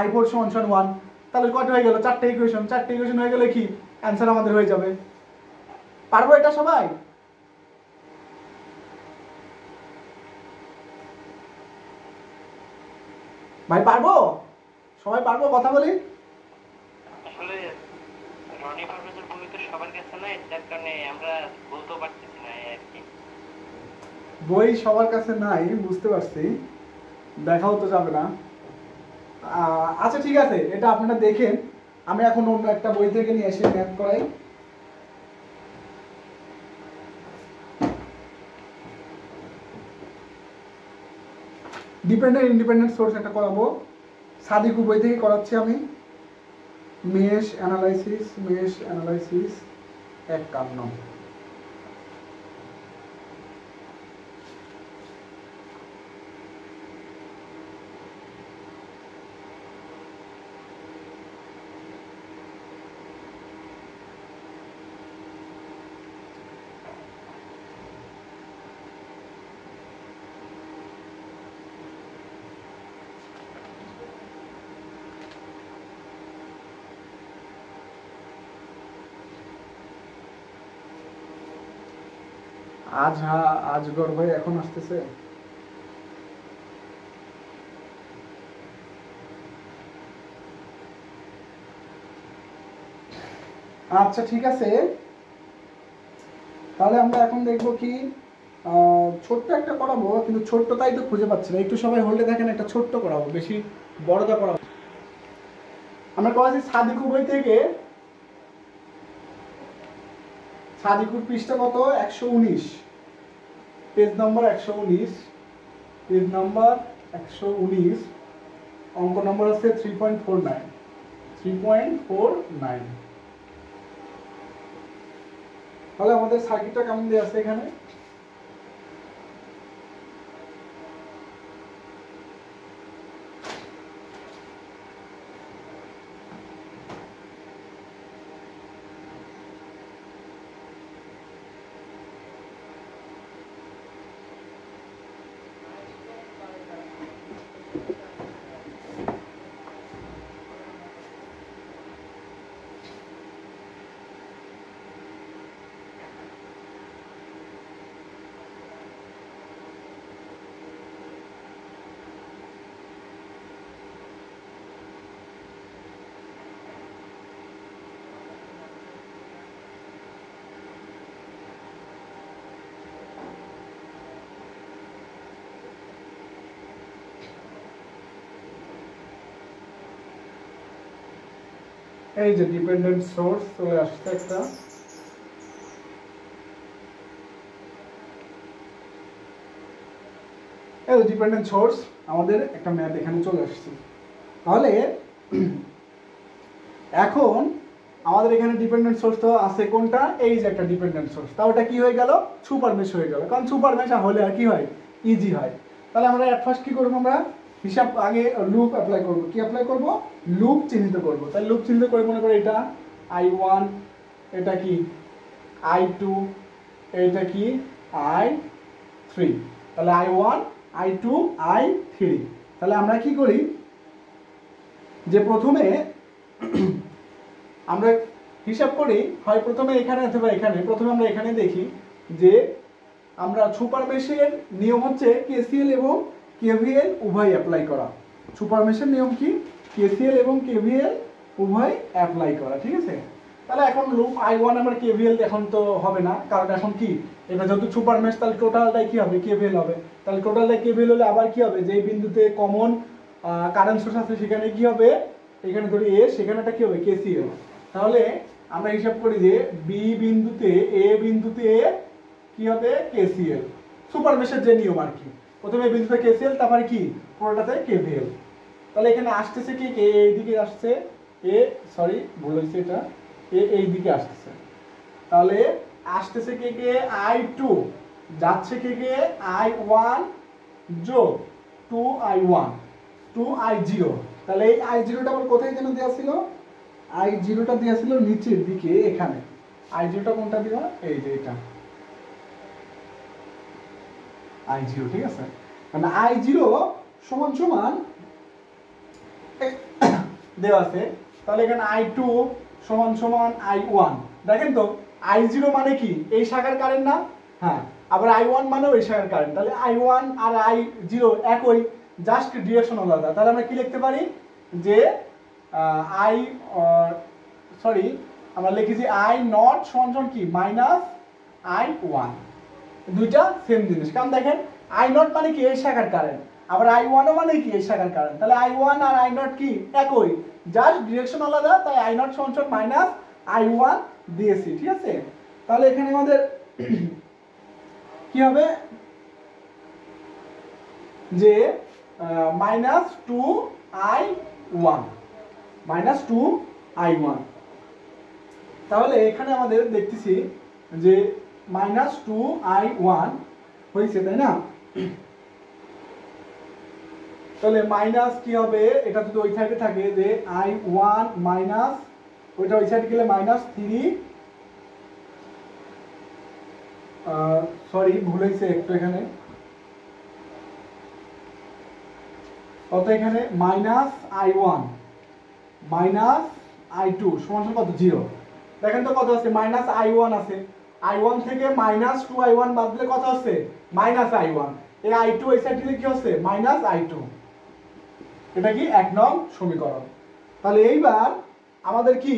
I4 = 1, তাহলে কয়টা হয়ে গেল, চারটে ইকুয়েশন হয়ে গেলে কি অ্যান্সার আমাদের হয়ে যাবে। পারবো এটা সবাই? ভাই পারবো? সবাই পারবো? কথা বলি। আসলে রনি পারভেজের বই তো সবার কাছে নাই, যার কারণে আমরা বলতে পারতেছি না আর কি। বই সবার কাছে নাই বুঝতে পারছি, দেখাও তো যাবে না। আচ্ছা ঠিক আছে, এটা আপনারা দেখেন, আমি এখন অন্য একটা বই থেকে নিয়ে এসে ম্যাথ করাই। ডিপেন্ডেন্ট ইন্ডিপেন্ডেন্ট সোর্স একটা করাবো, সাদিকু বই থেকে করাচ্ছি আমি। Mesh analysis 51। আজগর ভাই এখন আসতেছে। আচ্ছা ঠিক আছে, তাহলে আমরা এখন দেখবো কি ছোট্ট একটা করাবো, কিন্তু ছোট্ট তাই তো খুঁজে পাচ্ছি না। একটু সবাই হোল্ডে দেখেন, একটা ছোট্ট করাবো, বেশি বড়টা করাবো। আমরা করাচ্ছি সাদিকু বই থেকে। সাদিকুর পৃষ্ঠা কত, 119, পেজ নম্বর 119, পেজ নম্বর 119, অঙ্ক নম্বর আছে 3.49। তাহলে আমাদের সার্কিটটা কেমন দিয়ে আছে এখানে, এই যে ডিপেন্ডেন্ট সোর্স চলে আসছে একটা। এই যে ডিপেন্ডেন্ট সোর্স, আমাদের একটা ম্যাথ এখানে চলে আসছে। তাহলে এখন আমাদের এখানে ডিপেন্ডেন্ট সোর্স তো আছে কোনটা, এই যে একটা ডিপেন্ডেন্ট সোর্স, তা ওটা কি হয়ে গেল, সুপার মেশ হয়ে গেল, কারণ সুপার মেশ হলে আর কি হয়, ইজি হয়। তাহলে আমরা এট ফার্স্ট কি করবো, আমরা হিসাব আগে লুপ অ্যাপ্লাই করব। কি অ্যাপ্লাই করব, লুপ চিহ্নিত করব। তাহলে লুপ চিহ্নিত করে মনে করে এটা I1, এটা কি I2, এটা কি I3, তাহলে I1 I2 I3। তাহলে আমরা কি করি যে প্রথমে আমরা হিসাব করি, হয় প্রথমে এখানে অথবা এখানে, প্রথমে আমরা এখানে দেখি যে আমরা সুপার মেশের নিয়ম হচ্ছে কেসিএল এবং কেভিএল উভয় অ্যাপ্লাই করা। সুপার মেশের নিয়ম কি, কেসিএল এবং কেভিএল উভয় অ্যাপ্লাই করা, ঠিক আছে। তাহলে এখন লুপ I1 আমার কেভিএল এখন তো হবে না, কারণ এখন কি এটা যেহেতু সুপার মেশ, তাহলে টোটালটাই কি হবে, কেভিএল হবে। তাহলে টোটালটাই কেভিএল হলে আবার কি হবে, যে বিন্দুতে কমন কারেন্ট সোর্স আছে সেখানে কি হবে, এখানে ধরি এ, সেখানে একটা কি হবে, কেসিএল। তাহলে আমরা হিসাব করি যে বি বিন্দুতে এ বিন্দুতে কি হবে, কেসিএল, সুপার মেশের যে নিয়ম আর কি, প্রথমে বিন্দুতে কেসিএল, তারপরে কি পুরোটাতে কেভিএল। তাহলে এখানে আসতেছে কি, কে এইদিকে আসছে, এ সরি ভুল হয়েছে, এটা এ এই দিকে আসতেছে। তাহলে আসতেছে কে কে, I2, যাচ্ছে কে কে I1 যোগ 2I1 2I0। তাহলে এই I0টা আবার কোথায় যেন দেওয়া ছিল, I0টা দেওয়া ছিল নিচের দিকে এখানে। I0টা কোনটা দিবা, এই যে এটা I0, ঠিক আছে। মানে I0 সমান সমান দেওয়া আছে। তাহলে এখানে I2 সমান সমান I1। দেখেন তো I0 মানে কি, এই শাখার কারেন্ট না, হ্যাঁ, আবার I1 মানেও এই শাখার কারেন্ট। তাহলে I1 আর I0 একই, জাস্ট ডিরেকশন আলাদা। তাহলে আমরা কি লিখতে পারি যে আমরা লিখেছি I0 সমান সমান কি মাইনাস I1, দুইটা সেম জিনিস। কারণ দেখেন I0 মানে কি এই শাখার কারেন্ট, আবার I1 ও মানে কি এই শাখার কারেন্ট। তাহলে I1 আর I0 কি একই, জাস্ট ডিরেকশন আলাদা, তাই I0 সমান সমান মাইনাস I1 দিয়েছি, ঠিক আছে। তাহলে এখানে আমাদের কি হবে যে মাইনাস 2I1, তাহলে এখানে আমাদের দেখতেছি যে মাইনাস 2I1 হয়েছে, তাই না। তাহলে মাইনাস কি হবে, এটা যদি ওই সাইডে থাকে যে I1 মাইনাস, ওইটা ওই সাইডে গেলে মাইনাস 3, সরি ভুল হয়েছে একটু এখানে, কত এখানে মাইনাস I1 মাইনাস I2 সমান সমান কত 0। দেখেন তো কত আছে, মাইনাস I1 আছে, I1 থেকে মাইনাস 2I1 বাদ দিলে কত আছে, মাইনাস I1। এই I2 এই সাইড দিলে কি হচ্ছে, মাইনাস I2। এটা কি 1 নং সমীকরণ। তাহলে এইবার আমাদের কি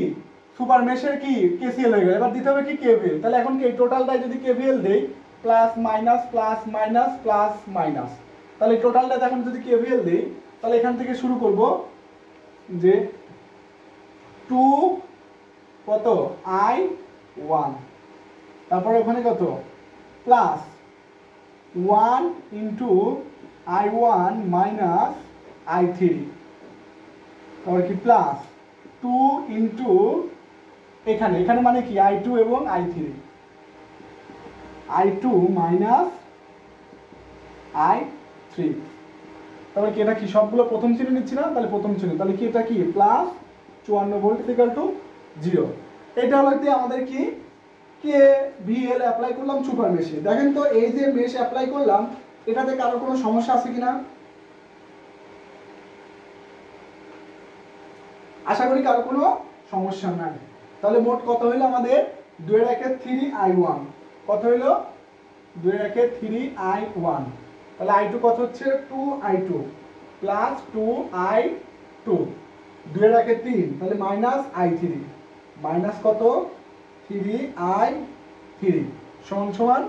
সুপার মেশের কি কেসিএল হয়ে গেল, এবার দিতে হবে কি কেভিএল। তাহলে এখন কি টোটালটাই যদি কেভিএল দেই, plus minus plus minus plus minus, তাহলে টোটালটা এখন যদি কেভিএল দেই, তাহলে এখান থেকে শুরু করব যে 2 কত I1, তারপরে ওখানে কত plus 1 into I1 minus I3, তারপর কি প্লাস 2 ইন্টু এখানে মানে কি I2 এবং I3, I2 মাইনাস I3। তারপরে কি এটা কি সবগুলো প্রথম চিহ্ন নিচ্ছি না, তাহলে প্রথম চিহ্ন, তাহলে কি এটা কি প্লাস 54 ভোল্ট ইকুয়াল টু 0। এটা হলো কি আমাদের কি কেভিএল অ্যাপ্লাই করলাম সুপার মেশে। দেখেন তো এই যে মেশ অ্যাপ্লাই করলাম, এটাতে কারো কোনো সমস্যা আছে কিনা, আশা করি কারো কোনো সমস্যা নাই। তাহলে মোট কত হইলো আমাদের 2 এর একে 3I1, কত হইলো 2 এর একে 3I1। তাহলে I2 কত হচ্ছে 2I2 প্লাস 2I2, 2 এর একে 3, তাহলে মাইনাস I3 মাইনাস কত 3I3 সমান সমান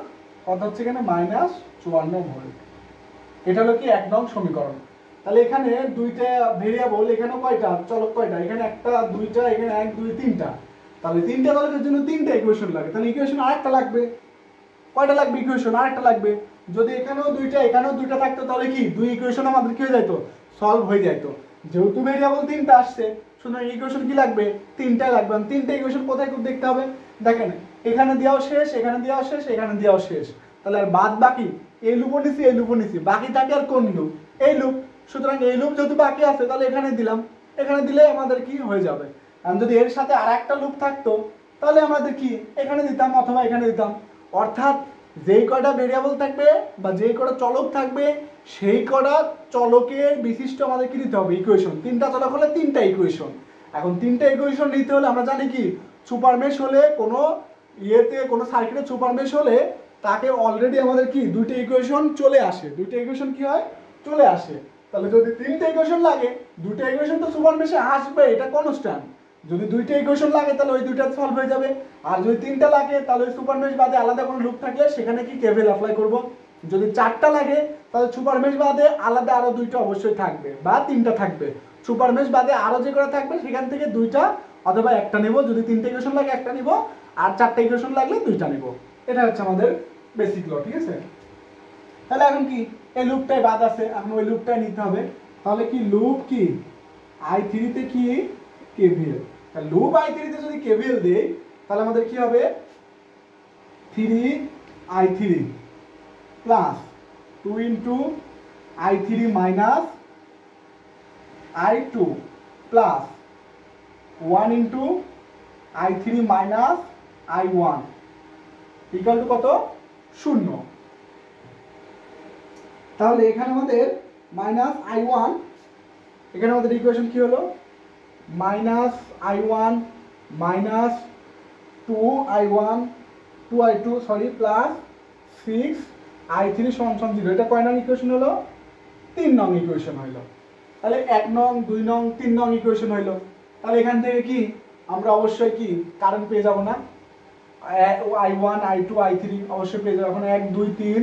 কত হচ্ছে এখানে মাইনাস 54 ভোল্ট। এটা হলো কি 1 নং সমীকরণ। তাহলে এখানে দুইটা ভেরিয়েবল, এখানে কয়টা চলক, কয়টা এখানে একটা দুইটা, এখানে 1 2 3টা, তাহলে তিনটা চলকের জন্য তিনটা ইকুয়েশন লাগে। তাহলে ইকুয়েশন আরেকটা লাগবে, কয়টা লাগবে ইকুয়েশন আরেকটা লাগবে। যদি এখানেও দুইটা এখানেও দুইটা থাকতো, তাহলে কি দুই ইকুয়েশন আমাদের কি হয়ে যেত, সলভ হয়ে যেত। যেহেতু ভেরিয়েবল তিনটা আসছে, সুতরাং ইকুয়েশন কি লাগবে, তিনটাই লাগবে। তিনটা ইকুয়েশন কোথায় খুব দেখতে হবে, দেখেন এখানে দেওয়াও শেষ, এখানে দেওয়াও শেষ, এখানে দেওয়াও শেষ, তাহলে আর বাদ বাকি এই লুপও নিছি, এই লুপও নিছি, বাকি থাকে আর কোন লুপ, এই লুপ। সুতরাং এই লুপ যেহেতু বাকি আছে তাহলে এখানে দিলাম, এখানে দিলে আমাদের কি হয়ে যাবে। আর যদি এর সাথে আর একটা লুপ থাকতো তাহলে আমাদের কি এখানে দিতাম অথবা এখানে দিতাম। অর্থাৎ যেই কয়টা ভেরিয়েবল থাকবে বা যেই কয়টা চলক থাকবে সেই কয়টা চলকের বিশিষ্ট আমাদের কি দিতে হবে ইকুয়েশন। তিনটা চলক হলে তিনটা ইকুয়েশন। এখন তিনটা ইকুয়েশন নিতে হলে আমরা জানি কি সুপার মেশ হলে কোনো ইয়েতে কোনো সার্কিটে সুপার মেশ হলে তাকে অলরেডি আমাদের কি দুইটা ইকুয়েশন চলে আসে, দুইটা ইকুয়েশন কি হয় চলে আসে। তাহলে যদি তিনটা ইকুয়েশন লাগে দুইটা ইকুয়েশন তো সুপার মেশে আসবে, এটা কনস্ট্যান্ট। যদি দুইটা ইকুয়েশন লাগে তাহলে ওই দুইটা সলভ হয়ে যাবে। আর যদি তিনটা লাগে তাহলে সুপার মেশ বাদে আলাদা কোনো লুপ থাকলে সেখানে কি কেভিএল অ্যাপ্লাই করব। যদি চারটা লাগে তাহলে সুপার মেশ বাদে আলাদা আরো দুইটা অবশ্যই থাকবে বা তিনটা থাকবে। সুপার মেশ বাদে আরো যে কটা থাকবে সেখান থেকে দুইটা অথবা একটা নেব। যদি তিনটা ইকুয়েশন লাগে একটা নিব, আর চারটা ইকুয়েশন লাগলে দুইটা নিব। এটা হচ্ছে আমাদের বেসিক ল, ঠিক আছে। তাহলে এখন কি এই লুপটাই বাদ আছে, এখন ওই লুপটাই নিতে হবে। তাহলে কি লুপ কি I3 তে কি কেভিএল, লুপ I3 তে যদি কেভিএল দেই তাহলে আমাদের কি হবে 3I3 plus 2 into I3 minus I2 plus 1 into I3 minus I1 equal to কত 0। তাহলে এখানে আমাদের মাইনাস I1, এখানে আমাদের ইকুয়েশন কি হলো minus I1 minus 2I1 2I2 sorry plus 6I3 সমান 0। এটা কয় নং ইকুয়েশন হলো 3 নং ইকুয়েশন হইলো। তাহলে 1 নং 2 নং 3 নং ইকুয়েশন হইলো। তাহলে এখান থেকে কি আমরা অবশ্যই কি কারেন্ট পেয়ে যাব না, I1 I2 I3 অবশ্যই পেয়ে যাবো। এখন 1 2 3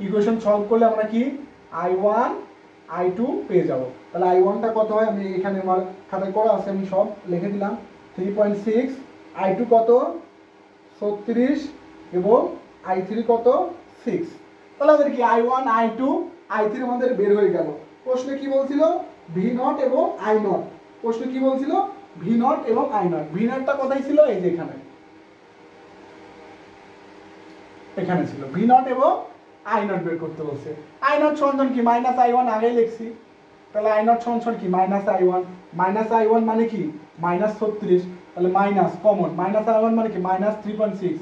ইকুয়েশন সলভ করলে আমরা কি I1 I2 পেয়ে যাব। তাহলে I1 টা কত হয় আমি এখানে আমার খাতায় করা আছে, আমি সব লিখে দিলাম 3.6, I2 কত 36 এবং I3 কত 6। তাহলে আমাদের কি I1 I2 I3 আমাদের বের হয়ে গেল। প্রশ্নে কি বলছিল V0 এবং I0, প্রশ্নে কি বলছিল V0 এবং I0। V0 টা কোথায় ছিল এই যে এখানে, এখানে ছিল V0 এবং I0 বের করতে বলছে। I0 সমান কি মাইনাস I1 আগেই লিখছি, তাহলে I0 সমান কি মাইনাস I1, মাইনাস I1 মানে কি মাইনাস 36, তাহলে মাইনাস কমন মাইনাস I1 মানে কি মাইনাস 3.6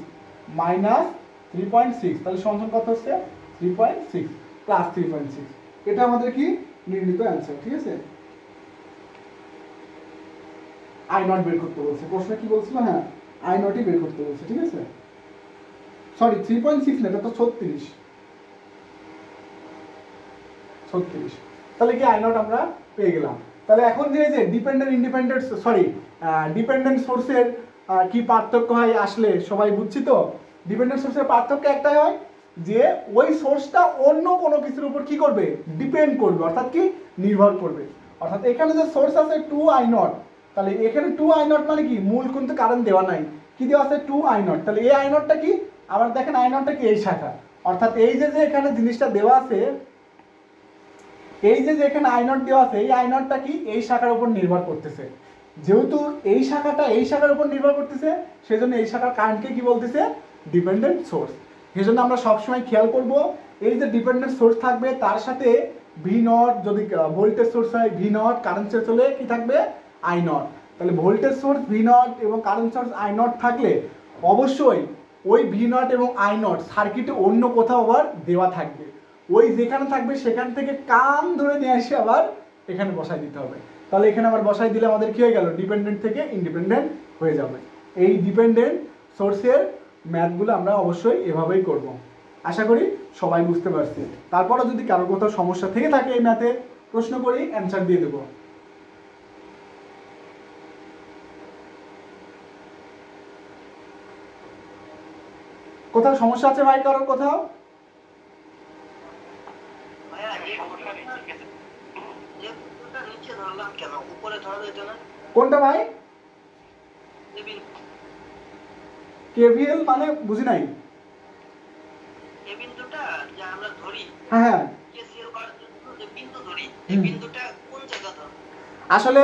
মাইনাস 3.6, তাহলে সমান কত হচ্ছে 3.6 প্লাস 3.6। এটা আমাদের কি নির্ণীত অ্যান্সার, ঠিক আছে। I0 বের করতে বলছে, প্রশ্ন কি বলছিল হ্যাঁ I0 ই বের করতে বলছে, ঠিক আছে। সরি 3.6 না, এটা তো 36। তাহলে কি I0 আমরা পেয়ে গেলাম। তাহলে এখন যে ডিপেন্ডেন্ট ইন্ডিপেন্ডেন্ট সরি ডিপেন্ডেন্ট সোর্সের কি পার্থক্য হয় আসলে সবাই বুঝছি তো। ডিপেন্ডেন্ট সোর্সের পার্থক্য একটাই হয় যে ওই সোর্সটা অন্য কোনো কিছুর উপর কি করবে ডিপেন্ড করবে, অর্থাৎ কি নির্ভর করবে। অর্থাৎ এখানে যে সোর্স আছে 2I0, তাহলে এখানে 2I0 মানে কি মূল কিন্তু কারেন্ট দেওয়া নাই, কি দেওয়া আছে 2I0। তাহলে এই I0 টা কি আবার দেখেন I0 টা কি এই শাখা, অর্থাৎ এই যে এখানে জিনিসটা দেওয়া আছে, এই যে এখানে I0 দেওয়া আছে এই I0 টা কি এই শাখার উপর নির্ভর করতেছে। যেহেতু এই শাখাটা এই শাখার উপর নির্ভর করতেছে সেজন্য এই শাখার কারেন্টকে কি বলতেছে ডিপেন্ডেন্ট সোর্স। সেজন্য আমরা সবসময় খেয়াল করব এই যে ডিপেন্ডেন্ট সোর্স থাকবে তার সাথে V0 যদি ভোল্টেজ সোর্স হয় V0, কারেন্ট সোর্স হলে কি থাকবে I0। তাহলে ভোল্টেজ সোর্স V0 এবং কারেন্ট সোর্স I0 থাকলে অবশ্যই ওই V0 এবং I0 সার্কিটে অন্য কোথাও আবার দেওয়া থাকবে। ওই যেখানে থাকবে সেখান থেকে কান ধরে নিয়ে এসে আবার এখানে বসাই দিতে হবে। তাহলে এখানে আবার বসাই দিলে আমাদের কি হয়ে গেল ডিপেন্ডেন্ট থেকে ইন্ডিপেন্ডেন্ট হয়ে যাবে। এই ডিপেন্ডেন্ট সোর্সের ম্যাথগুলো আমরা অবশ্যই এভাবেই করব। আশা করি সবাই বুঝতে পারছি। তারপরে যদি কারো কোথাও সমস্যা থেকে থাকে এই ম্যাথে প্রশ্ন করি, অ্যান্সার দিয়ে দেবো। কোথাও সমস্যা আছে ভাই কারোর কোথাও? কোনটা ভাই? কেভিএল মানে বুঝি নাই। হ্যাঁ আসলে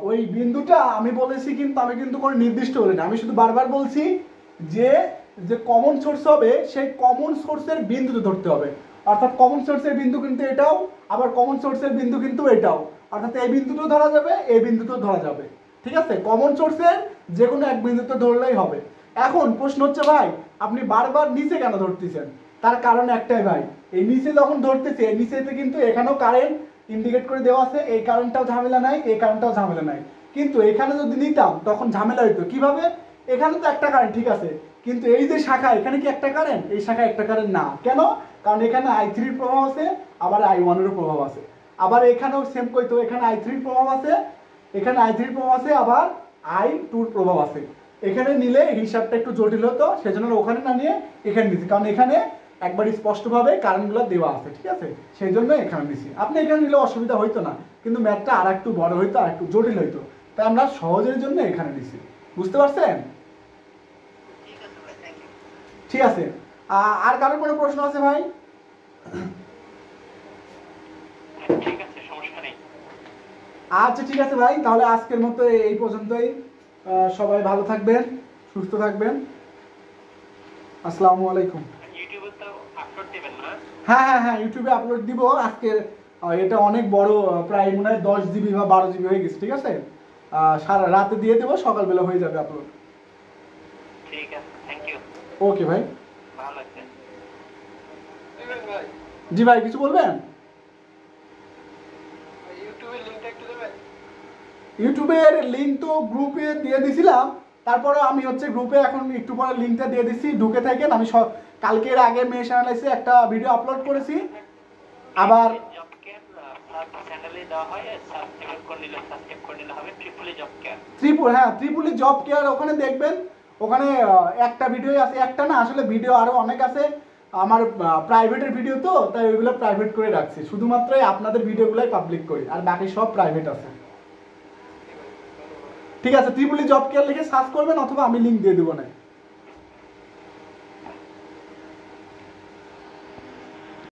ওই বিন্দুটা আমি বলেছি, কিন্তু আমি কিন্তু কোনো নির্দিষ্ট বলিনি, আমি শুধু বারবার বলছি যে যে কমন সোর্স হবে সেই কমন সোর্সের বিন্দুতে ধরতে হবে। অর্থাৎ কমন সোর্সের বিন্দু কিন্তু এটাও, আবার কমন সোর্সের বিন্দু কিন্তু এটাও, অর্থাৎ এই বিন্দুতেও ধরা যাবে, এই বিন্দুতেও ধরা যাবে। ঠিক আছে, কমন সোর্সের যে কোনো এক বিন্দুতে ধরলেই হবে। এখন প্রশ্ন হচ্ছে ভাই আপনি বারবার নিচে কেন ধরতেছেন? তার কারণ একটাই ভাই, এই নিচে যখন ধরতেছে এই নিচেতে কিন্তু এখানেও কারেন্ট ইন্ডিকেট করে দেওয়া আছে, এই কারেন্টটাও ঝামেলা নাই, এই কারেন্টটাও ঝামেলা নাই। কিন্তু এখানে যদি নিতাম তখন ঝামেলা হইতো। কিভাবে? এখানে তো একটা কারেন্ট ঠিক আছে, কিন্তু এই যে শাখা এখানে কি একটা কারেন্ট? এই শাখা একটা কারেন্ট না। কেন? কারণ এখানে i3 এর প্রভাব আছে, আবার i1 এরও প্রভাব আছে। আবার এখানেও সেম কইতো, এখানে i3 এর প্রভাব আছে, এখানে i3 এর প্রভাব আছে, আবার i2 এর প্রভাব আছে। এখানে নিলে হিসাবটা একটু জটিল হতো, সেজন্য ওখানে না নিয়ে এখানে নিছি, কারণ এখানে একবার স্পষ্টভাবে কারেন্টগুলো দেওয়া আছে। ঠিক আছে, সেই জন্য এখানে নিছি। আপনি এখানে নিলে অসুবিধা হইতো না, কিন্তু ম্যাথটা আর একটু বড় হইতো, আর একটু জটিল হইতো, তাই আমরা সহজের জন্য এখানে নিছি। বুঝতে পারছেন? ঠিক আছে, আর কারোর কোনো প্রশ্ন আছে ভাই? ঠিক আছে, সমস্যা নেই। আচ্ছা ঠিক আছে ভাই, তাহলে আজকের মতো এই পর্যন্তই। সবাই ভালো থাকবেন, সুস্থ থাকবেন। আসসালামু আলাইকুম। ইউটিউবে তো আপলোড দিবেন না? হ্যাঁ হ্যাঁ হ্যাঁ, ইউটিউবে আপলোড দিব আজকের। এটা অনেক বড়, প্রায় মনে হয় 10 জিবি বা 12 জিবি হয়ে গেছে। ঠিক আছে, সারা রাতে দিয়ে দেবো, সকালবেলা হয়ে যাবে আপলোড। ঠিক আছে, থ্যাংক ইউ। ওকে ভাই। ভালো লাগছে। জি ভাই, কিছু বলবেন? ইউটিউবের লিংকটা একটু দেবেন? ইউটিউবের লিঙ্ক তো গ্রুপে দিয়ে দিছিলাম, তারপরে আমি হচ্ছে গ্রুপে এখন একটু পরে লিঙ্কটা দিয়ে দিচ্ছি, ঢুকে থাকেন। আমি কালকের আগে মেশ অ্যানালাইসিসে একটা ভিডিও আপলোড করেছি। আবার চ্যানেলে দেওয়া হয়, সাবস্ক্রাইব করে নিলে হবে Tripoli job care. Tripoli job care, ওখানে দেখবেন। ওখানে একটা ভিডিও আছে, একটা না আসলে ভিডিও আরো অনেক আছে। আমার প্রাইভেটের ভিডিও তো, তাই ওইগুলো প্রাইভেট করে রাখছি, শুধুমাত্র আপনাদের ভিডিওগুলোই পাবলিক করি, আর বাকি সব প্রাইভেট আছে। ঠিক আছে, ট্রিপলি জব কেয়ার লিখে সার্চ করবেন, অথবা আমি লিঙ্ক দিয়ে দেবো না।